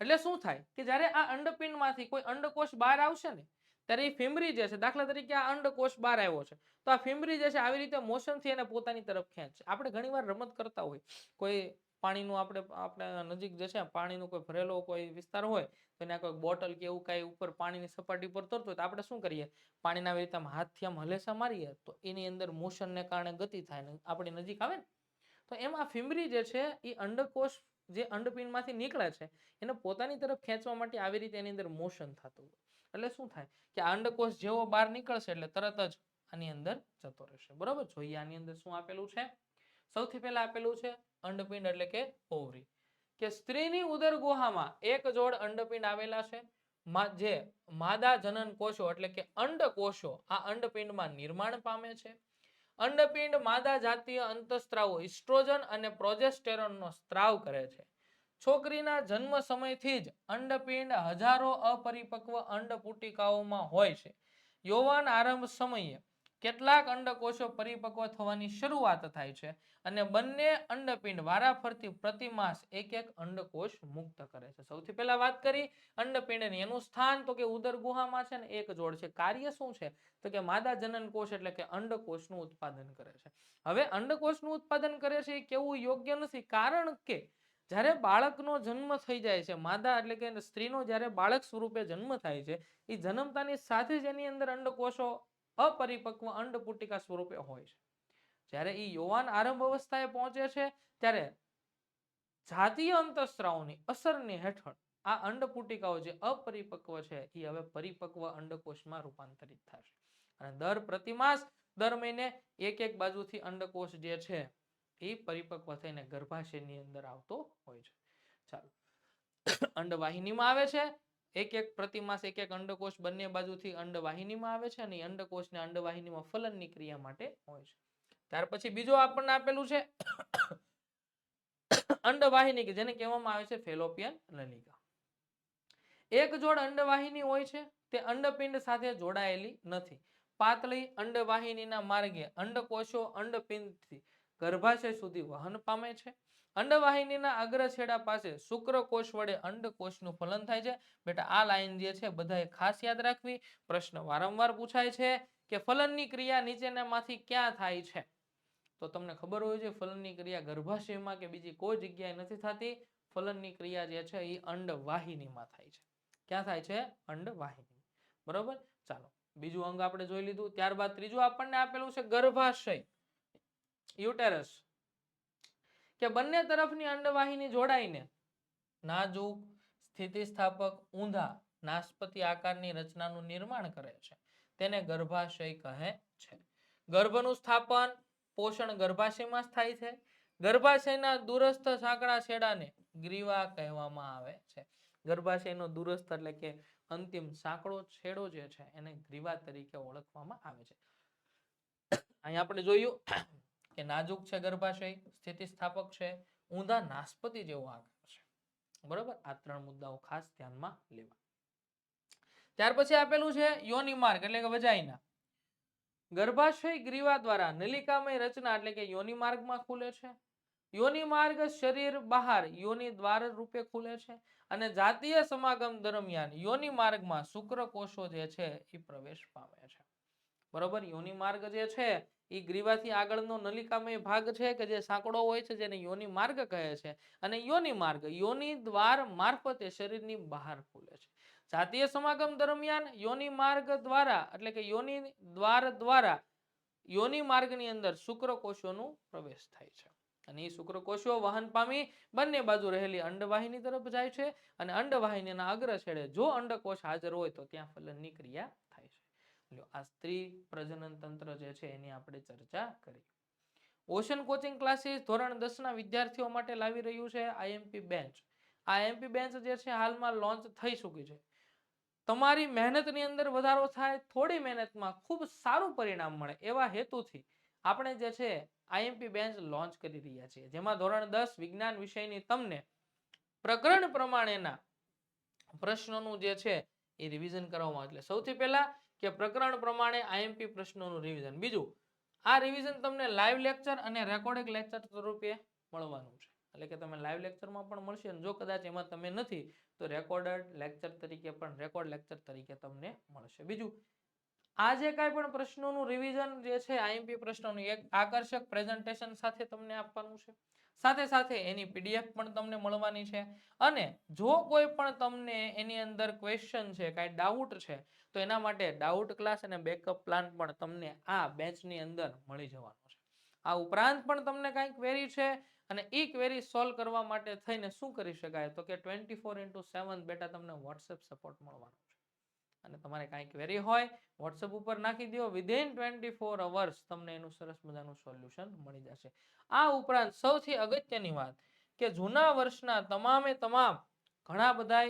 એટલે શું થાય કે જ્યારે આ અંડપિંડમાંથી કોઈ અંડકોષ બહાર આવશે ને ત્યારે એ ફિમરી જે છે, દાખલા તરીકે આ અંડકોષ બહાર આવ્યો છે તો આ ફિમરી જે છે આવી રીતે મોશનથી એને પોતાની તરફ ખેંચશે. આપણે ઘણીવાર રમત કરતા હોય, કોઈ પાણીનું આપણે નજીક જે છે પાણીનું કોઈ ભરેલો કોઈ વિસ્તાર હોય તો એને કોઈ બોટલ કે એવું કાંઈ ઉપર પાણીની સપાટી પર તરતું હોય તો આપણે શું કરીએ, પાણીના આવી રીતે હાથથી આમ હલેસા મારીએ તો એની અંદર મોશનને કારણે ગતિ થાય ને આપણી નજીક આવે ને, તો એમાં ફિમરી જે છે એ અંડકોષ જે અંડપિંડમાંથી નીકળે છે એને પોતાની તરફ ખેંચવા માટે આવી રીતે એની અંદર મોશન થતું હોય. એટલે શું થાય કે અંડકોષ જેવો બહાર નીકળશે એટલે તરત જ આની અંદર જતો રહેશે. બરોબર, જોઈએ આની અંદર શું આપેલું છે. સૌથી પહેલા આપેલું છે અંડપિંડ એટલે કે ઓવરી, કે સ્ત્રીની ઉદર ગુહામાં એક જોડ અંડપિંડ આવેલા છે જે માદા જનન કોષો એટલે કે અંડકોષો આ અંડપિંડમાં નિર્માણ પામે છે. અંડપિંડ માદા જાતીય અંતઃસ્ત્રાવો ઇસ્ટ્રોજન અને પ્રોજેસ્ટેરોનનો સ્ત્રાવ કરે છે. છોકરીના જન્મ સમયથી જ અંડપિંડ હજારો અપરિપક્વ અંડપુટિકાઓમાં હોય છે. યૌવન આરંભ સમયે કેટલાક અંડકોષો પરિપક્વ થવાની શરૂઆત થાય છે અને બંને અંડપિંડ વારાફરતી પ્રતિ માસ એક એક અંડકોષ મુક્ત કરે છે. સૌથી પહેલા વાત કરી અંડપિંડની, એનું સ્થાન તો કે ઉદર ગુહામાં છે ને એક જોડ છે. કાર્ય શું છે તો કે માદા જનન કોષ એટલે કે અંડકોષનું ઉત્પાદન કરે છે. હવે અંડકોષનું ઉત્પાદન કરે છે એ કેવું યોગ્ય નથી, કારણ કે જ્યારે બાળકનો જન્મ થઈ જાય છે, માદા એટલે કે સ્ત્રીનો જ્યારે બાળક સ્વરૂપે જન્મ થાય છે એ જન્મતાની સાથે જ એની અંદર અંડકોષો અપરિપક્વ અંડપુટિકા સ્વરૂપે હોય છે. જ્યારે એ યુવાન આરંભ અવસ્થાએ પહોંચે છે ત્યારે જાતીય અંતઃસ્ત્રાવોની અસરની હેઠળ આ અંડપુટિકાઓ જે અપરિપક્વ છે એ હવે પરિપક્વ અંડકોષમાં રૂપાંતરિત થશે અને દર પ્રતિમાસ દર મહિને એક એક બાજુથી અંડકોષ જે છે એ પરિપક્વ થઈને ગર્ભાશયની અંદર આવતો હોય છે. ચાલો, અંડવાહિનીમાં આવે છે એક એક પ્રતિમાસ એક એક અંડકોષ બંને બાજુથી અંડવાહિનીમાં આવે છે અને અંડકોષને અંડવાહિનીમાં ફલનની ક્રિયા માટે હોય છે. ત્યાર પછી બીજો આપણને આપેલું છે અંડવાહિની કે જેને કહેવામાં આવે છે ફેલોપિયન નલિકા. એક જોડ અંડવાહિની હોય છે તે અંડપિંડ સાથે જોડાયેલી નથી. પાતળી અંડવાહિનીના માર્ગે અંડકોષો અંડપિંડથી ગર્ભાશય સુધી વહન પામે છે. અંડવાહિનીના અગ્રછેડા પાસે શુક્રકોષ વડે અંડકોષનું ફલન થાય છે. બેટા આ લાઈન જે છે બધાએ ખાસ યાદ રાખવી, પ્રશ્ન વારંવાર પૂછાય છે કે ફલનની ક્રિયા નીચેનામાંથી ક્યાં થાય છે, તો તમને ખબર હોય છે ફલનની ક્રિયા ગર્ભાશયમાં કે બીજી કોઈ જગ્યાએ નથી થતી. ફલનની ક્રિયા જે છે એ અંડવાહિનીમાં થાય છે. ક્યાં થાય છે? અંડવાહિની. બરોબર. ચાલો બીજું અંગ આપણે જોઈ લીધું. ત્યારબાદ ત્રીજું આપણને આપેલું છે ગર્ભાશય, યુટેરસ. કે બંને તરફની અંડવાહિની જોડાઈને નાજુક, સ્થિતિસ્થાપક, ઊંધા નાસપતિ આકારની રચનાનું નિર્માણ કરે છે. તેને ગર્ભાશય કહે છે. ગર્ભનું સ્થાપન, પોષણ ગર્ભાશયમાં જ થાય છે. ગર્ભાશયના દૂરસ્થ સાંકડા છેડાને ગ્રીવા કહેવામાં આવે છે. ગર્ભાશયનો દૂરસ્થ એટલે કે અંતિમ સાંકડો છેડો જે છે એને ગ્રીવા તરીકે ઓળખવામાં આવે છે. અહીં આપણે જોયું કે નાજુક છે ગર્ભાશય, સ્થિતિસ્થાપક છે, ઊંધા નાસપતિ જેવો આકાર છે. બરોબર. આ ત્રણ મુદ્દાઓ ખાસ ધ્યાનમાં લેવા. ત્યાર પછી આપેલું છે યોનિ માર્ગ એટલે કે વજાઈના. ગર્ભાશય ગ્રીવા દ્વારા નલિકામય રચના એટલે કે યોનિ માર્ગમાં ખુલે છે. યોનિ માર્ગ શરીર બહાર યોનિ દ્વાર રૂપે ખુલે છે અને જાતીય સમાગમ દરમિયાન યોનિ માર્ગમાં શુક્રકોષો જે છે એ પ્રવેશ પામે છે. બરોબર. યોનિ માર્ગ જે છે એ ગ્રીવાથી આગળનો નલિકામય ભાગ છે કે જે સાંકડો હોય છે જેને યોનિ માર્ગ કહે છે અને યોનિ માર્ગ યોનિ દ્વાર મારફતે શરીરની બહાર ખુલે છે. જાતીય સમાગમ દરમિયાન યોનિ માર્ગ દ્વારા એટલે કે યોનિ દ્વાર દ્વારા યોનિ માર્ગની અંદર શુક્રકોષોનો પ્રવેશ થાય છે અને એ શુક્રકોષો વહન પામી બંને બાજુ રહેલી અંડવાહિની તરફ જાય છે અને અંડવાહિનીના અગ્ર છેડે જો અંડકોષ હાજર હોય તો ત્યાં ફલનની ક્રિયા થાય છે. આ સ્ત્રી પ્રજનન તંત્ર જે છે એની આપણે ચર્ચા કરી. ઓશન કોચિંગ ક્લાસીસ ધોરણ 10 ના વિદ્યાર્થીઓ માટે લાવી રહ્યું છે આઈએમપી બેન્ચ. આ આઈએમપી બેન્ચ જે છે હાલમાં લોન્ચ થઈ ચૂકી છે. તમારી મહેનતની અંદર વધારો થાય, થોડી મહેનતમાં ખૂબ સારું પરિણામ મળે એવા હેતુથી આપણે જે છે આઈએમપી બેન્ચ લોન્ચ કરી રહ્યા છીએ, જેમાં ધોરણ 10 વિજ્ઞાન વિષયની તમને પ્રકરણ પ્રમાણેના પ્રશ્નોનું જે છે એ રિવિઝન કરવામાં આવે. એટલે સૌથી પહેલા કે પ્રકરણ પ્રમાણે આઈએમપી પ્રશ્નોનું રિવિઝન. બીજું, આ રિવિઝન તમને લાઈવ લેક્ચર અને રેકોર્ડિંગ લેક્ચર સ્વરૂપે મળવાનું છે. એટલે કે તમે લાઈવ લેક્ચરમાં પણ મળશે અને જો કદાચ એમાં તમે નથી તો રેકોર્ડેડ લેક્ચર તરીકે પણ રેકોર્ડ લેક્ચર તરીકે તમને મળશે. બીજું, આ જે કાંઈ પણ પ્રશ્નોનું રિવિઝન જે છે આઈએમપી પ્રશ્નોનું એક આકર્ષક પ્રેઝન્ટેશન સાથે તમને આપવાનું છે. સાથે સાથે એની પીડીએફ પણ તમને મળવાની છે અને જો કોઈ પણ તમને એની અંદર ક્વેશ્ચન છે, કાંઈ ડાઉટ છે તો એના માટે ડાઉટ ક્લાસ અને બેકઅપ પ્લાન પણ તમને આ બેચની અંદર મળી જવાનો છે. આ ઉપરાંત પણ તમને કાંઈ ક્વેરી છે અને એ ક્વેરી સોલ્વ કરવા માટે થઈને શું કરી શકાય તો કે 24/7 બેટા તમને વોટ્સએપ સપોર્ટ મળવાનો છે અને તમારે કાંઈ ક્વેરી હોય વોટ્સએપ ઉપર નાખી દો, વિધિન 24 અવર્સ તમને એનું સરસ મજાનું સોલ્યુશન મળી જશે. આ ઉપરાંત સૌથી અગત્યની વાત કે જૂના વર્ષના તમામે તમામ ઘણા બધા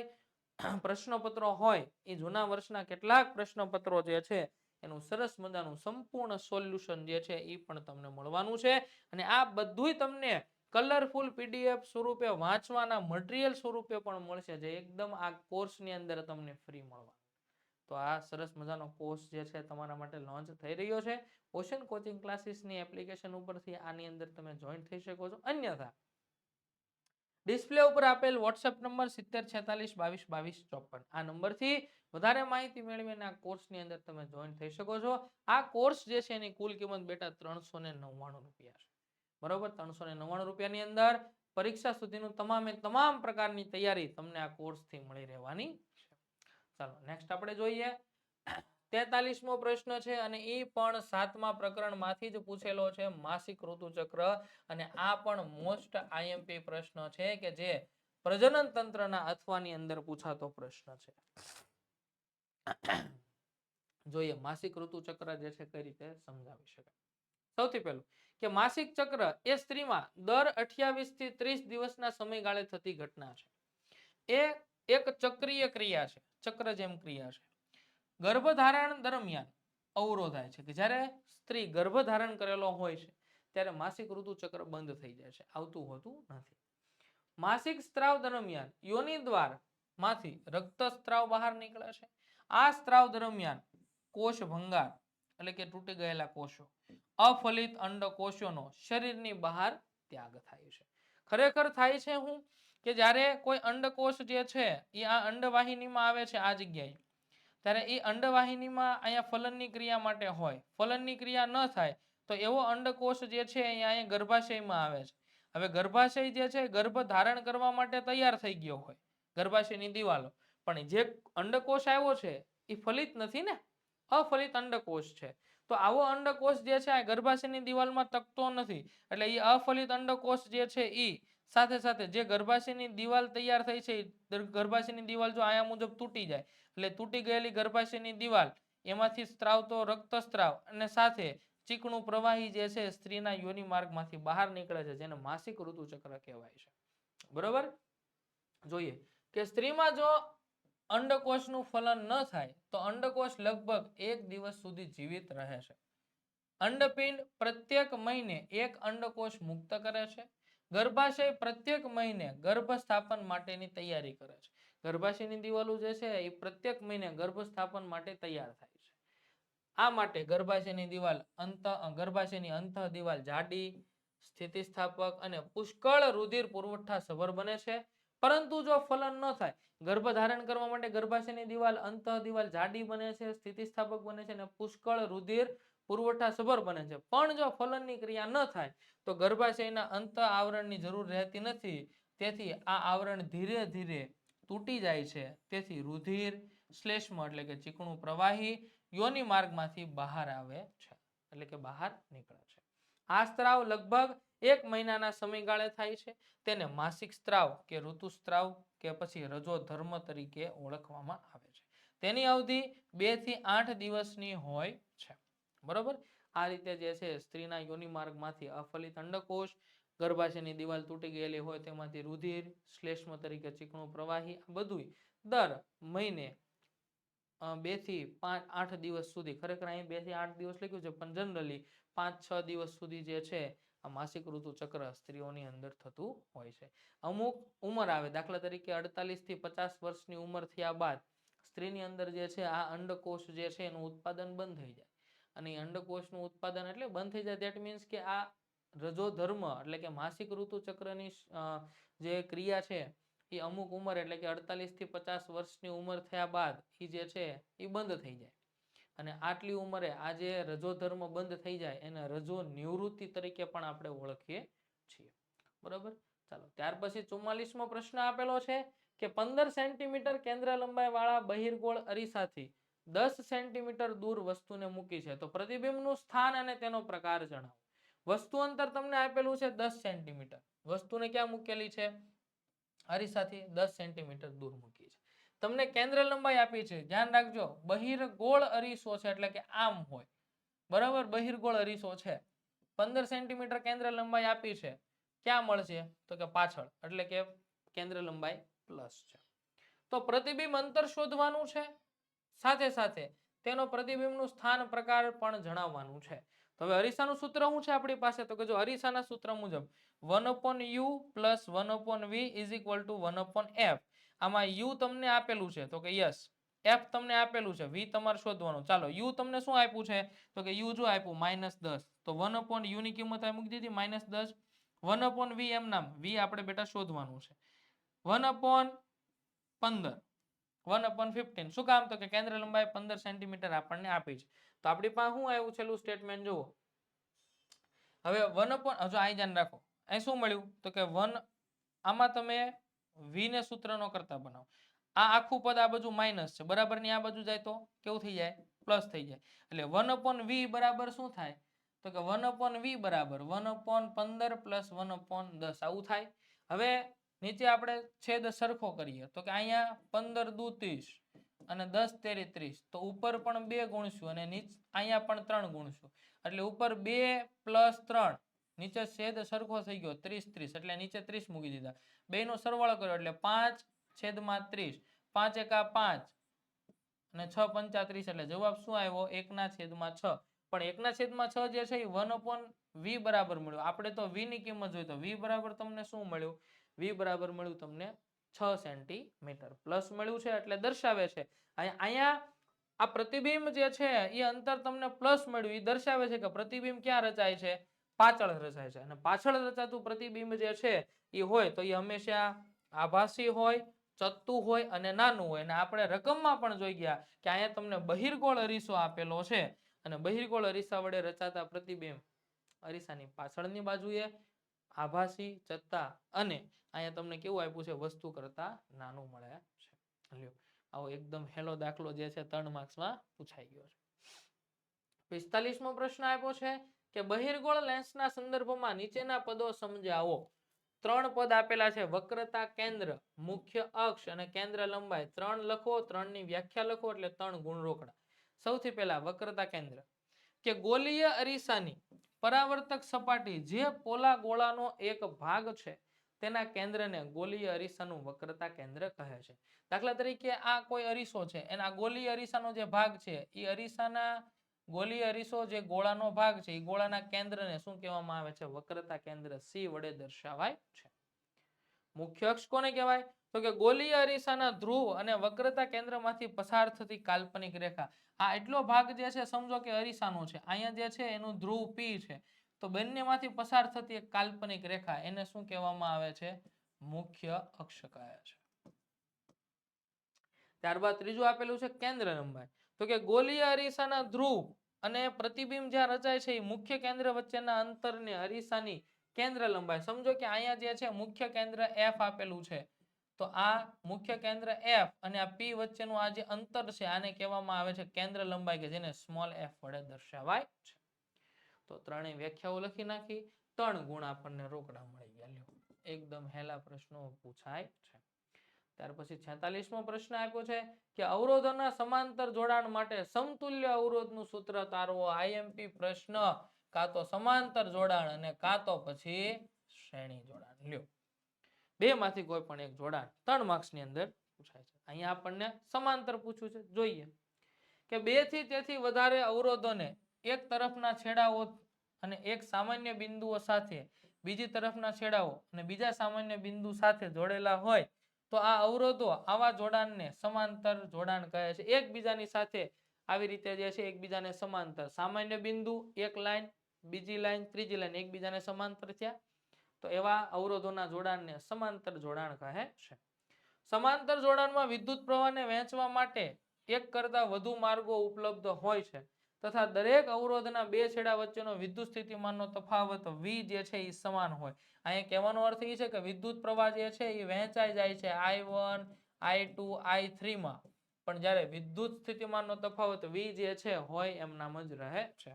પ્રશ્નપત્રો હોય એ જૂના વર્ષના કેટલાક પ્રશ્નપત્રો જે છે એનું સરસ મજાનું સંપૂર્ણ સોલ્યુશન જે છે એ પણ તમને મળવાનું છે અને આ બધુંય તમને કલરફુલ પીડીએફ સ્વરૂપે વાંચવાના મટીરિયલ સ્વરૂપે પણ મળશે જે એકદમ આ કોર્સની અંદર તમને ફ્રી મળવા. તો આ સરસ મજાનો કોર્સ જે છે તમારા માટે લોન્ચ થઈ રહ્યો છે. ઓશન કોચિંગ ક્લાસીસની એપ્લિકેશન ઉપરથી આની અંદર તમે જોઈન થઈ શકો છો. અન્યથા ડિસ્પ્લે ઉપર આપેલ વોટ્સએપ નંબર 7046222254 આ નંબરથી વધારે માહિતી મેળવીને આ કોર્સની અંદર તમે જોઈન થઈ શકો છો. આ કોર્સ જે છે એની કુલ કિંમત બેટા 399 રૂપિયા છે. બરોબર. 399 રૂપિયાની અંદર પરીક્ષા સુધીનું તમામ પ્રકારની તૈયારી તમને આ કોર્સથી મળી રહેવાની છે. ચાલો નેક્સ્ટ આપણે જોઈએ 43મો પ્રશ્ન છે અને એ પણ 7મા પ્રકરણમાંથી જ પૂછેલો છે, માસિક ઋતુચક્ર. અને આ પણ મોસ્ટ આઈએમપી પ્રશ્ન છે કે જે પ્રજનન તંત્રના અથવાની અંદર પૂછાતો પ્રશ્ન છે. જોઈએ માસિક ઋતુચક્ર જે છે કઈ રીતે સમજાવી શકાય. સૌથી પહેલું કે માસિક ચક્ર એ સ્ત્રીમાં દર 28 થી 30 દિવસના સમયગાળે થતી ઘટના છે. એ એક ચક્રીય ક્રિયા છે, ચક્ર જેમ ક્રિયા છે. ગર્ભધારણ દરમિયાન અવરોધાય છે કે જ્યારે સ્ત્રી ગર્ભધારણ કરેલો હોય છે ત્યારે માસિક ઋતુચક્ર બંધ થઈ જાય છે, આવતું હોતું નથી. માસિક સ્ત્રાવ દરમિયાન યોનિ દ્વાર માંથી રક્તસ્ત્રાવ બહાર નીકળે છે. આ સ્ત્રાવ દરમિયાન કોષ ભંગાર એટલે કે તૂટી ગયેલા કોષો, અફલિત અંડકોષોનો શરીરની બહાર ત્યાગ થાય છે. ખરેખર થાય છે હું કે જ્યારે કોઈ અંડકોષ જે છે એ આ અંડવાહિનીમાં આવે છે આ જગ્યાએ, ત્યારે એ અંડવાહિનીમાં અહીંયા ફલનની ક્રિયા માટે હોય, ફલનની ક્રિયા ન થાય તો એવો અંડકોષ જે છે અહીંયા ગર્ભાશયમાં આવે છે હવે ગર્ભાશય જે છે ગર્ભ ધારણ કરવા માટે તૈયાર થઈ ગયો હોય ગર્ભાશયની દિવાલો, પણ જે અંડકોષ આવ્યો છે એ ફલિત નથી ને, અફલિત અંડકોષ છે. તો આવો અંડકોષ જે છે આ ગર્ભાશયની દિવાલમાં તકતો નથી, એટલે એ અફલિત અંડકોષ જે છે એ સાથે સાથે જે ગર્ભાશયની દિવાલ તૈયાર થઈ છે, ગર્ભાશયની દિવાલ જો આયા મુજબ તૂટી જાય, એટલે તૂટી ગયેલી ગર્ભાશયની દિવાલ એમાંથી સ્ત્રાવતો રક્તસ્ત્રાવ અને સાથે ચીકણું પ્રવાહી જે છે સ્ત્રીના યોનિ માર્ગમાંથી બહાર નીકળે છે, જેને માસિક ઋતુચક્ર કહેવાય છે. બરોબર. જોઈએ કે સ્ત્રીમાં જો અંડકોષનું ફલન ન થાય તો અંડકોષ લગભગ 1 દિવસ સુધી જીવિત રહે છે. અંડપિંડ પ્રત્યેક મહિને એક અંડકોષ મુક્ત કરે છે. ગર્ભાશય પ્રત્યેક મહિને ગર્ભ સ્થાપન માટેની તૈયારી કરે છે. ગર્ભાશયની દિવાલો જે છે એ પ્રત્યેક મહિને ગર્ભ સ્થાપન માટે તૈયાર થાય છે. આ માટે ગર્ભાશયની દિવાલ ગર્ભાશયની અંતઃ દિવાલ જાડી, સ્થિતિસ્થાપક અને પુષ્કળ રુધિર પુરવઠા સભર બને છે. પરંતુ જો ફલન ન થાય, ગર્ભ ધારણ કરવા માટે ગર્ભાશયની દિવાલ અંતઃ દિવાલ જાડી બને છે, સ્થિતિસ્થાપક બને છે અને પુષ્કળ રુધિર પુરવઠા સભર બને છે, પણ જો ફલનની ક્રિયા ન થાય તો ગર્ભાશયના અંતઃ આવરણની જરૂર રહેતી નથી. તેથી આ આવરણ ધીરે ધીરે તૂટી જાય છે. તેથી રુધિર શ્લેષ્મ એટલે કે ચીકણું પ્રવાહી યોનિ માર્ગમાંથી બહાર આવે છે, એટલે કે બહાર નીકળે છે. આ સ્ત્રાવ લગભગ 1 મહિનાના સમયગાળે થાય છે. તેને માસિક સ્ત્રાવ કે ઋતુસ્ત્રાવ કે પછી રજોધર્મ તરીકે ઓળખવામાં આવે છે. તેની અવધિ 2 થી 8 દિવસની હોય છે. બરોબર. આ રીતે જે છે સ્ત્રીના યોનિ માર્ગમાંથી અફલિત અંડકોષ, ગર્ભાશયની દિવાલ તૂટી ગયેલી હોય તેમાંથી રુધિર, શ્લેષ્મ તરીકે ચીકણું પ્રવાહી, બધું દર મહિને 2 થી 8 દિવસ સુધી, ખરેખર અહીં 2 થી 8 દિવસ લખ્યું છે પણ જનરલી 5-6 દિવસ સુધી જે છે આ માસિક ઋતુ ચક્ર સ્ત્રીઓની અંદર થતું હોય છે. અમુક ઉંમર આવે, દાખલા તરીકે 48 થી 50 વર્ષની ઉંમર થયા બાદ સ્ત્રીની અંદર જે છે આ અંડકોષ જે છે એનું ઉત્પાદન બંધ થઈ જાય. અને અંડકોષનું ઉત્પાદન એટલે બંધ થઈ જાય, ધેટ મીન્સ કે આ રજોધર્મ એટલે કે માસિક ઋતુ ચક્રની જે ક્રિયા છે એ અમુક ઉંમર એટલે કે 48 થી 50 વર્ષની ઉંમર થયા બાદ એ જે છે એ બંધ થઈ જાય. અને આટલી ઉંમરે આ જે રજોધર્મ બંધ થઈ જાય એને રજો નિવૃત્તિ તરીકે પણ આપણે ઓળખીએ છીએ. બરોબર. ચાલો, ત્યાર પછી 44મો પ્રશ્ન આપેલો છે કે 15 સેન્ટીમીટર કેન્દ્ર લંબાઈ વાળા બહિર્ગોળ અરીસાથી 10 સેન્ટીમીટર દૂર વસ્તુને મૂકી છે, તો પ્રતિબિંબનું સ્થાન અને તેનો પ્રકાર જણાવો. વસ્તુ અંતર તમને આપેલું છે 10 સેન્ટીમીટર, વસ્તુને ક્યાં મૂકેલી છે? અરીસાથી 10 સેન્ટીમીટર દૂર મૂકી છે. તમને કેન્દ્ર લંબાઈ આપી છે, ધ્યાન રાખજો બહિર્ગોળ અરીસો છે એટલે કે આમ હોય. બરાબર. બહિર્ગોળ અરીસો છે, 15 સેન્ટીમીટર કેન્દ્ર લંબાઈ આપી છે, ક્યાં મળશે? તો કે પાછળ, એટલે કે કેન્દ્ર લંબાઈ પ્લસ છે. તો પ્રતિબિંબ અંતર શોધવાનું છે, સાથે સાથે તેનો પ્રતિબિંબનું સ્થાન પ્રકાર પણ જણાવવાનું છે. તો હવે અરીસાનું સૂત્ર શું છે આપણી પાસે? તો કે જો અરીસાના સૂત્ર મુજબ 1/u + 1/v = 1/f. આમાં u તમને આપેલું છે તો કે યસ, f તમને આપેલું છે, v તમારે શોધવાનું. ચાલો, u તમને શું આપ્યું છે? તો કે u જો આપ્યું -10, તો 1/u ની કિંમત આ મૂકી દીધી -10. 1/v એમ નામ, v આપણે બેટા શોધવાનું છે. 1/15, 1/15 શું કામ? તો કે કેન્દ્ર લંબાઈ 15 સેન્ટીમીટર આપણને આપી છે. તો આપણી પાસે શું આવ્યું છેલ્લું સ્ટેટમેન્ટ જુઓ. હવે 1 જો અહીં ધ્યાન રાખો, અહીં શું મળ્યું? તો કે 1, આમાં તમે v ને સૂત્ર નો કરતા બનાવો. આ આખું પદ આ બાજુ માઇનસ છે, બરાબર ની આ બાજુ જાય તો કેવું થઈ જાય? પ્લસ થઈ જાય. એટલે 1/v બરાબર શું થાય? તો કે 1/v બરાબર 1/15 + 1/10 આવું થાય. હવે નીચે આપણે છેદ સરખો કરીએ તો કે અહીંયા 15 દુ 30 અને 10 તેરી 30, તો ઉપર પણ 2 ગુણશું અને નીચે અહીંયા પણ 3 ગુણશું, એટલે ઉપર 2 + 3, નીચે છેદ સરખો થઈ ગયો 30 30, એટલે નીચે 30 મૂકી દીધા. બેનો સરવાળો કર્યો એટલે 5/30, 5 એકા 5 અને 6 પંચા 30, એટલે જવાબ શું આવ્યો? 1/6. પણ 1/6 જે છે એ 1/v બરાબર મળ્યો. આપણે તો v ની કિંમત જોઈ, તો v બરાબર તમને શું મળ્યું? v બરાબર મળ્યું તમને 6 સેન્ટીમીટર પ્લસ મળ્યું છે, એટલે દર્શાવે છે અહીંયા આ પ્રતિબિંબ જે છે એ અંતર તમને પ્લસ મળ્યું, એ દર્શાવે છે કે પ્રતિબિંબ ક્યાં રચાય છે? પાછળ રચાય છે. અને પાછળ રચાતું પ્રતિબિંબ જે છે એ હોય તો એ હંમેશા આભાસી હોય, ચત્તુ હોય અને નાનું હોય. અને આપણે રકમમાં પણ જોઈ ગયા કે અહીંયા તમને બહિર્ગોળ અરીસો આપેલો છે અને બહિર્ગોળ અરીસા વડે રચાતા પ્રતિબિંબ અરીસાની પાછળની બાજુએ આભાસી જથ્થા અને અહીંયા તમને કેવું આપ્યું છે વસ્તુ કરતા નાનું મળે છે. લ્યો આવો એકદમ હેલો દાખલો જે છે 3 માર્ક્સમાં પૂછાઈ ગયો છે. 45મો પ્રશ્ન આપ્યો છે કે બહિર્ગોળ લેન્સના સંદર્ભમાં નીચેના પદો સમજાવો. 3 પદ આપેલા છે વક્રતા કેન્દ્ર, મુખ્ય અક્ષ અને કેન્દ્ર લંબાઈ. 3 લખો, 3 ની વ્યાખ્યા લખો એટલે 3 ગુણ રોકડા. સૌથી પહેલા વક્રતા કેન્દ્ર કે ગોલીય અરીસાની પરાવર્તક સપાટી જે પોલા ગોળાનો એક ભાગ છે તેના કેન્દ્રને ગોલીય અરીસાનું વક્રતા કેન્દ્ર કહે છે. દાખલા તરીકે આ કોઈ અરીસો છે એના ગોલીય અરીસાનો જે ભાગ છે એ અરીસાના ગોલીય અરીસો જે ગોળાનો ભાગ છે એ ગોળાના કેન્દ્રને શું કહેવામાં આવે છે? વક્રતા કેન્દ્ર C વડે દર્શાવાય છે. મુખ્ય અક્ષ કોને કહેવાય? તો કે ગોલીય અરીસાના ધ્રુવ અને વક્રતા કેન્દ્રમાંથી પસાર થતી કાલ્પનિક રેખા. આ એટલો ભાગ જે છે સમજો કે અરીસાનો છે, અહીંયા જે છે એનું ધ્રુવ P છે, તો બંનેમાંથી પસાર થતી એક કાલ્પનિક રેખા એને શું કહેવામાં આવે છે? મુખ્ય અક્ષ કહે છે. ત્યારબાદ ત્રીજું આપેલું છે કેન્દ્ર લંબાઈ. તો કે ગોલીય અરીસાના ધ્રુવ અને પ્રતિબિંબ જ્યાં રચાય છે એ મુખ્ય કેન્દ્ર વચ્ચેના અંતરને અરીસાની કેન્દ્ર લંબાઈ. સમજો કે અહીંયા જે છે મુખ્ય કેન્દ્ર F આપેલું છે, તો આ મુખ્ય કેન્દ્ર F અને આ P વચ્ચેનું આ જે અંતર છે આને કહેવામાં આવે છે કેન્દ્ર લંબાઈ, કે જેને સ્મોલ f વડે દર્શાવાય છે. તો ત્રણેય વ્યાખ્યાઓ લખી નાખી, 3 ગુણ આપણને રોકડા મળી ગયા. એકદમ હેલા પ્રશ્નો પૂછાય છે. ત્યાર પછી 46મો પ્રશ્ન આપ્યો છે કે અવરોધોના સમાંતર જોડાણ માટે સમતુલ્ય અવરોધનું સૂત્ર તારવો. IMP પ્રશ્ન, કાં તો સમાંતર જોડાણ અને કાં તો પછી શ્રેણી જોડાણ. લ્યો બે માંથી કોઈ પણ એક જોડાણ 3 માર્ક્સ ની અંદર પૂછાય છે. અહીંયા આપણને સમાંતર પૂછ્યું છે. જોઈએ કે 2 થી તેથી વધારે અવરોધોને એક તરફના છેડાઓ અને એક સામાન્ય બિંદુઓ સાથે બીજી તરફના છેડાઓ અને બીજા સામાન્ય બિંદુ સાથે જોડેલા હોય તો આ અવરોધો આવા જોડાણને સમાંતર જોડાણ કહે છે. એકબીજાની સાથે આવી રીતે જે છે એકબીજાને સમાંતર, સામાન્ય બિંદુ એક લાઈન, બીજી લાઈન, ત્રીજી લાઈન એકબીજાને સમાંતર થયા, તો એવા અવરોધોના જોડાણને સમાંતર જોડાણ કહે છે. સમાંતર જોડાણમાં વિદ્યુત પ્રવાહને વહેંચવા માટે એક કરતા વધુ માર્ગો ઉપલબ્ધ હોય છે તથા દરેક અવરોધના બે છેડા વચ્ચેનો વિદ્યુત સ્થિતિમાનનો તફાવત V જે છે એ સમાન હોય. અહીંયા કહેવાનો અર્થ એ છે કે વિદ્યુત પ્રવાહ જે છે એ વહેંચાઈ જાય છે I1, I2, I3 માં, પણ જ્યારે વિદ્યુત સ્થિતિમાનનો તફાવત V જે છે હોય એમનામ જ રહે છે.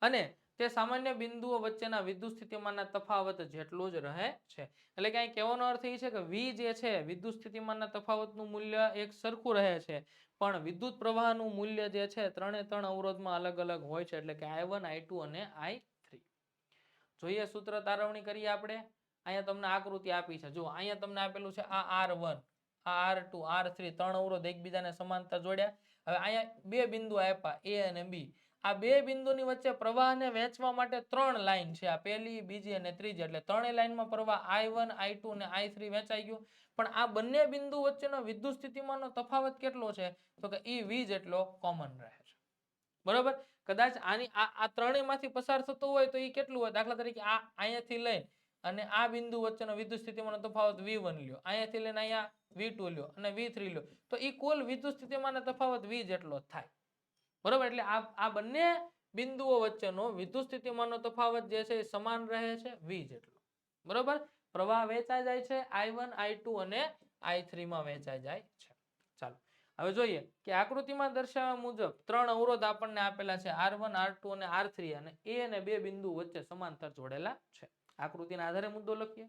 અને તે સામાન્ય બિંદુઓ વચ્ચેના વિદ્યુત સ્થિતિમાનના તફાવત જેટલું જ રહે છે. એટલે કે અહીં કહેવાનો અર્થ એ છે કે V જે છે વિદ્યુત સ્થિતિમાનના તફાવતનું મૂલ્ય એક સરખું રહે છે, પણ વિદ્યુત પ્રવાહનું મૂલ્ય જે છે ત્રણે ત્રણ અવરોધમાં અલગ અલગ હોય છે. એટલે કે I1, I2 અને I3. જોઈએ સૂત્ર તારવણી કરીએ આપણે. અહીંયા તમને આકૃતિ આપી છે. જો અહીંયા તમને આપેલું છે આ R1, આ R2, R3 ત્રણ અવરોધ એકબીજાને સમાંતર જોડ્યા. હવે અહીંયા બે બિંદુ આપ્યા A અને B. આ બે બિંદુની વચ્ચે પ્રવાહને વહેંચવા માટે 3 લાઈન છે, આ પહેલી, બીજી અને ત્રીજી. એટલે ત્રણેય લાઈનમાં પ્રવાહ I1, I2 અને I3 વહેંચાઈ ગયું. પણ આ બંને બિંદુ વચ્ચેનો વિદ્યુત સ્થિતિમાનનો તફાવત કેટલો છે? તો કે E V જેટલો કોમન રહે છે. બરોબર? કદાચ આની આ ત્રણેયમાંથી પસાર થતો હોય તો એ કેટલું હોય? દાખલા તરીકે આ અહીંયાથી લઈને અને આ બિંદુ વચ્ચેનો વિદ્યુત સ્થિતિમાનનો તફાવત V1 લ્યો, અહીંયાથી લઈને અહીંયા V2 લ્યો અને V3 લ્યો, તો એ કુલ વિદ્યુત સ્થિતિમાનનો તફાવત V જેટલો થાય. બરોબર? એટલે આ બંને બિંદુઓ વચ્ચેનો વિદ્યુત સ્થિતિમાનનો તફાવત જે છે એ સમાન રહે છે V જેટલો. બરોબર? પ્રવાહ વહેંચાઈ જાય છે I1, I2 અને I3 માં વહેંચાઈ જાય છે. ચાલો હવે જોઈએ કે આકૃતિમાં દર્શાવ્યા મુજબ 3 અવરોધ આપણને આપેલા છે R1, R2 અને R3 અને A અને બે બિંદુ વચ્ચે સમાંતર જોડેલા છે. આકૃતિના આધારે મુદ્દો લખીએ.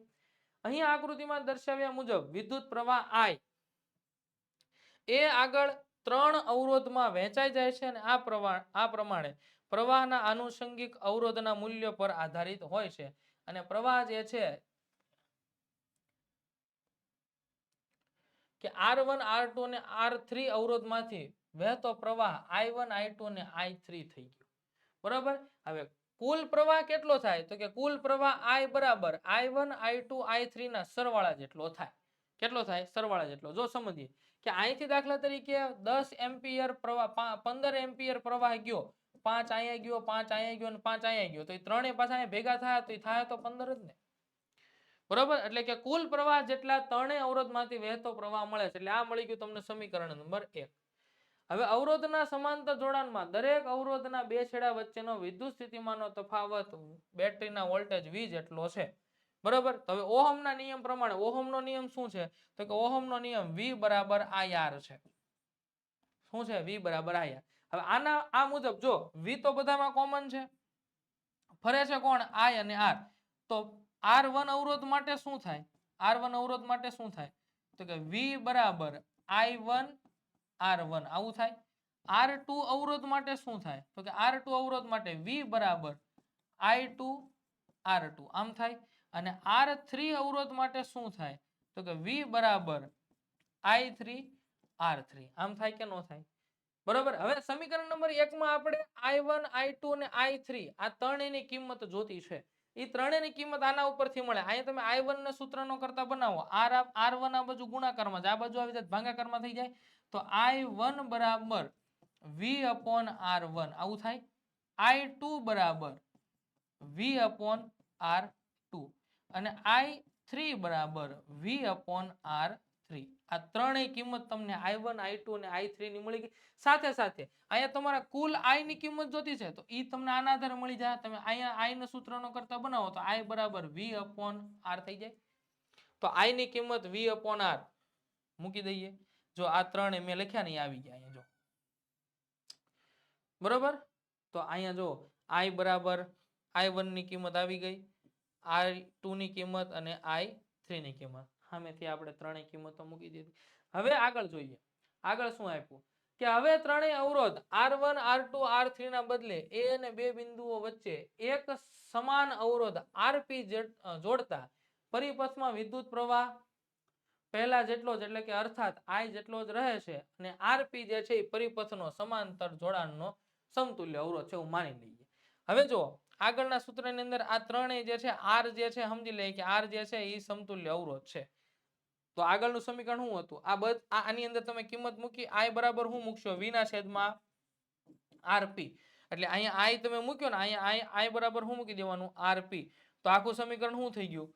અહીં આકૃતિમાં દર્શાવ્યા મુજબ વિદ્યુત પ્રવાહ I એ આગળ 3 અવરોધમાં વહેંચાઈ જાય છે અને આ પ્રમાણે પ્રવાહના આનુષંગિક અવરોધના મૂલ્ય પર આધારિત હોય છે. અને પ્રવાહ જે છે કે R1, R2 અને R3 અવરોધમાંથી વહેતો પ્રવાહ I1, I2 અને I3 થઈ ગયો. બરાબર? હવે કુલ પ્રવાહ કેટલો થાય? તો કે કુલ પ્રવાહ I બરાબર I1, I2, I3 ના સરવાળા જેટલો થાય. કેટલો થાય? સરવાળા જેટલો. જો સમજીએ કે અહીંથી દાખલા તરીકે 10 એમ્પિયર પ્રવાહ 15 એમ્પિયર પ્રવાહ ગયો, 5 અહીંયા ગયો, 5 અહીંયા ગયો અને 5 અહીંયા ગયો, તો એ ત્રણેય પાછા અહીંયા ભેગા થાય તો એ થાય તો 15 જ ને. બરોબર? એટલે કે કુલ પ્રવાહ જેટલા ત્રણેય અવરોધમાંથી વહેતો પ્રવાહ મળે છે. એટલે આ મળી ગયું તમને સમીકરણ નંબર 1. હવે અવરોધના સમાંતર જોડાણમાં દરેક અવરોધના બે છેડા વચ્ચેનો વિદ્યુત સ્થિતિમાનનો તફાવત બેટરીના વોલ્ટેજ V જેટલો છે. બરોબર. તો હવે ઓહમના નિયમ પ્રમાણે ઓહમનો નિયમ શું છે? તો કે ઓહમનો નિયમ V બરાબર IR છે. શું છે? V બરાબર IR. હવે આના આ મુજબ જો V તો બધામાં કોમન છે. ફરે છે કોણ? I અને R. તો R1 અવરોધ માટે શું થાય? R1 અવરોધ માટે શું થાય? તો કે V બરાબર I1 R1 આવું થાય. R2 અવરોધ માટે શું થાય? તો કે R2 અવરોધ માટે V બરાબર I2 R2 આમ થાય. અને R3 અવરોધ માટે શું થાય? તો કે V બરાબર I3 R3 આમ થાય કે ન થાય? બરોબર. હવે સમીકરણ નંબર 1 માં આપણે I1 I2 અને I3 આ ત્રણેયની કિંમત જોતી છે. એ ત્રણેયની કિંમત આના ઉપરથી મળે. અહીંયા તમે I1 ને સૂત્રનો કરતા બનાવો. R1 આ બાજુ ગુણાકારમાં છે, આ બાજુ આવી જાય ભાગાકારમાં થઈ જાય. તો I1 બરાબર V upon R1 આવું થાય. I2 બરાબર V upon R2 અને I3 બરાબર V upon R3. આ ત્રણેય કિંમત તમને I1 I2 અને I3 ની મળી ગઈ. સાથે સાથે અહીંયા તમારા કુલ I ની કિંમત જોતી છે તો ઈ તમને આના આધારે મળી જાય. તમે અહીંયા I ના સૂત્રનો કરતા બનાવો તો I બરાબર V upon R થઈ જાય. તો I ની કિંમત V upon R મૂકી દઈએ. જો આ ત્રણે મેં લખ્યા ને આવી ગયા અહીંયા જો. બરોબર. તો અહીંયા જો I બરાબર I1 ની કિંમત આવી ગઈ, I2 ની કિંમત અને I3 ની કિંમત. સામેથી આપણે ત્રણેય કિંમતો મૂકી દીધી. હવે આગળ જોઈએ. આગળ શું આપ્યું કે હવે ત્રણેય અવરોધ R1 R2 R3 ના બદલે A અને બે બિંદુઓ વચ્ચે એક સમાન અવરોધ RP જોડતા પરિપથમાં વિદ્યુત પ્રવાહ પહેલા જેટલો જ એટલે કે અર્થાત I જેટલો જ રહે છે અને RP જે છે એ પરિપથનો સમાંતર જોડાણનો સમતુલ્ય અવરોધ છે એવું માની લઈએ. હવે જો આગળના સૂત્રની અંદર આ ત્રણેય જે છે R જે છે સમજી લઈએ કે R જે છે એ સમતુલ્ય અવરોધ છે. તો આગળનું સમીકરણ શું હતું? આની અંદર તમે કિંમત મૂકી I બરાબર શું મૂકશો? V ના છેદમાં RP. એટલે અહીંયા I તમે મૂક્યો ને અહીંયા I બરાબર શું મૂકી દેવાનું? RP. તો આખું સમીકરણ શું થઈ ગયું?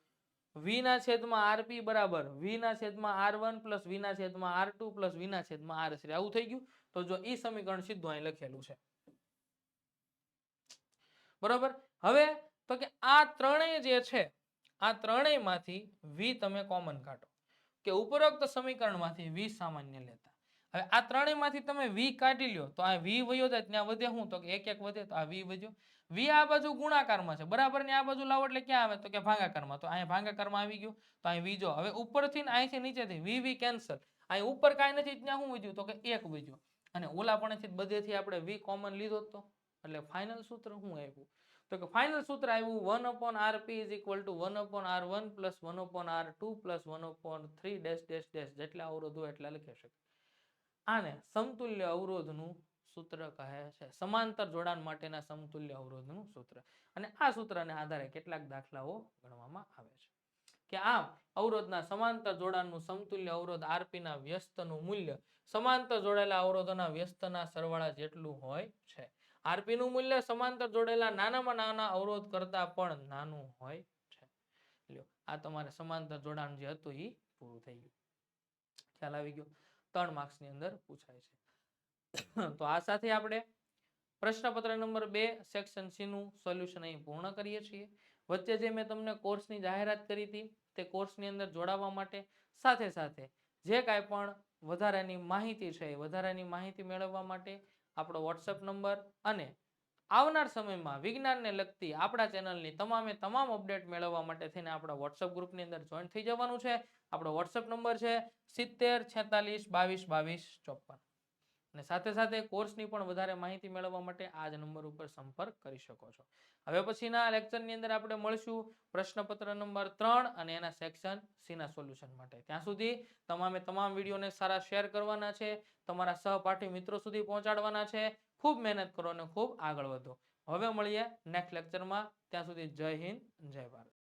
V ના છેદમાં RP બરાબર V ના છેદમાં R1 પ્લસ V ના છેદમાં R2 પ્લસ V ના છેદમાં R3 આવું થઈ ગયું. તો જો ઈ સમીકરણ સીધું અહીં લખેલું છે. બરોબર. હવે તો કે આ ત્રણેય જે છે આ ત્રણેયમાંથી V તમે કોમન કાઢો કે ઉપરોક્ત સમીકરણમાંથી V સામાન્ય લેતા. હવે આ ત્રણેયમાંથી તમે V કાઢી લ્યો તો આ V વયો જાય ત્યાં વધે શું? તો કે એક એક વધે તો આ V વધ્યો. V આ બાજુ ગુણાકારમાં છે બરાબર ને આ બાજુ લાવો એટલે ક્યાં આવે? તો કે ભાગાકારમાં. તો અહીંયા ભાગાકારમાં આવી ગયું. તો અહીં V જો હવે ઉપરથી ને અહીંથી નીચેથી V કેન્સલ. અહીં ઉપર કાંઈ નથી ત્યાં શું વધ્યું? તો કે એક વધ્યું. અને ઓલા પણ બધેથી આપણે V કોમન લીધો તો એટલે ફાઇનલ સૂત્ર શું આવ્યું? તો કે ફાઇનલ સૂત્ર આવ્યું 1 upon RP is equal to 1 upon R1 plus 1 upon R2 plus 1 upon 3 dash dash dash જેટલા અવરોધ હોય એટલા લખી શકાય. આને સમતુલ્ય અવરોધનું સૂત્ર કહે છે. સમાંતર જોડાણ માટેના સમતુલ્ય અવરોધનું સૂત્ર. અને આ સૂત્રને આધારે કેટલાક દાખલાઓ ગણવામાં આવે છે કે આમ અવરોધના સમાંતર જોડાણનું સમતુલ્ય અવરોધ RP ના વ્યસ્તનું મૂલ્ય સમાંતર જોડાયેલા અવરોધોના વ્યસ્તના સરવાળા જેટલું હોય છે. RP નું મૂલ્ય સમાંતર જોડેલા નાનામાં નાના અવરોધ કરતા પણ નાનું હોય છે. લ્યો આ તમારે સમાંતર જોડાણ જે હતું એ પૂરું થઈ ગયું. ખ્યાલ આવી ગયો? 3 માર્ક્સ ની અંદર પૂછાય છે. તો આ સાથે આપણે પ્રશ્નપત્ર નંબર 2 સેક્શન સી નું સોલ્યુશન અહીં પૂર્ણ કરીએ છીએ. વચ્ચે જે મેં તમને કોર્સની જાહેરાત કરી હતી તે કોર્સની અંદર જોડાવા માટે સાથે સાથે જે કાંઈ પણ વધારાની માહિતી છે એ વધારાની માહિતી મેળવવા માટે આપણો વોટ્સએપ નંબર અને આવનાર સમયમાં વિજ્ઞાનને લગતી આપણા ચેનલની તમામે તમામ અપડેટ મેળવવા માટે થઈને આપણા વોટ્સએપ ગ્રુપની અંદર જોઈન થઈ જવાનું છે. આપણો વોટ્સએપ નંબર છે 70 46 22 22 54. અને સાથે સાથે કોર્સની પણ વધારે માહિતી મેળવવા માટે આ જ નંબર ઉપર સંપર્ક કરી શકો છો. હવે પછીના લેક્ચરની અંદર આપણે મળશું પ્રશ્નપત્ર નંબર 3 અને એના સેક્શન સી ના સોલ્યુશન માટે. ત્યાં સુધી તમામે તમામ વિડીયોને સારા શેર કરવાના છે, તમારા સહપાઠી મિત્રો સુધી પહોંચાડવાના છે. ખૂબ મહેનત કરો અને ખૂબ આગળ વધો. હવે મળીએ નેક્સ્ટ લેક્ચરમાં. ત્યાં સુધી જય હિન્દ જય ભારત.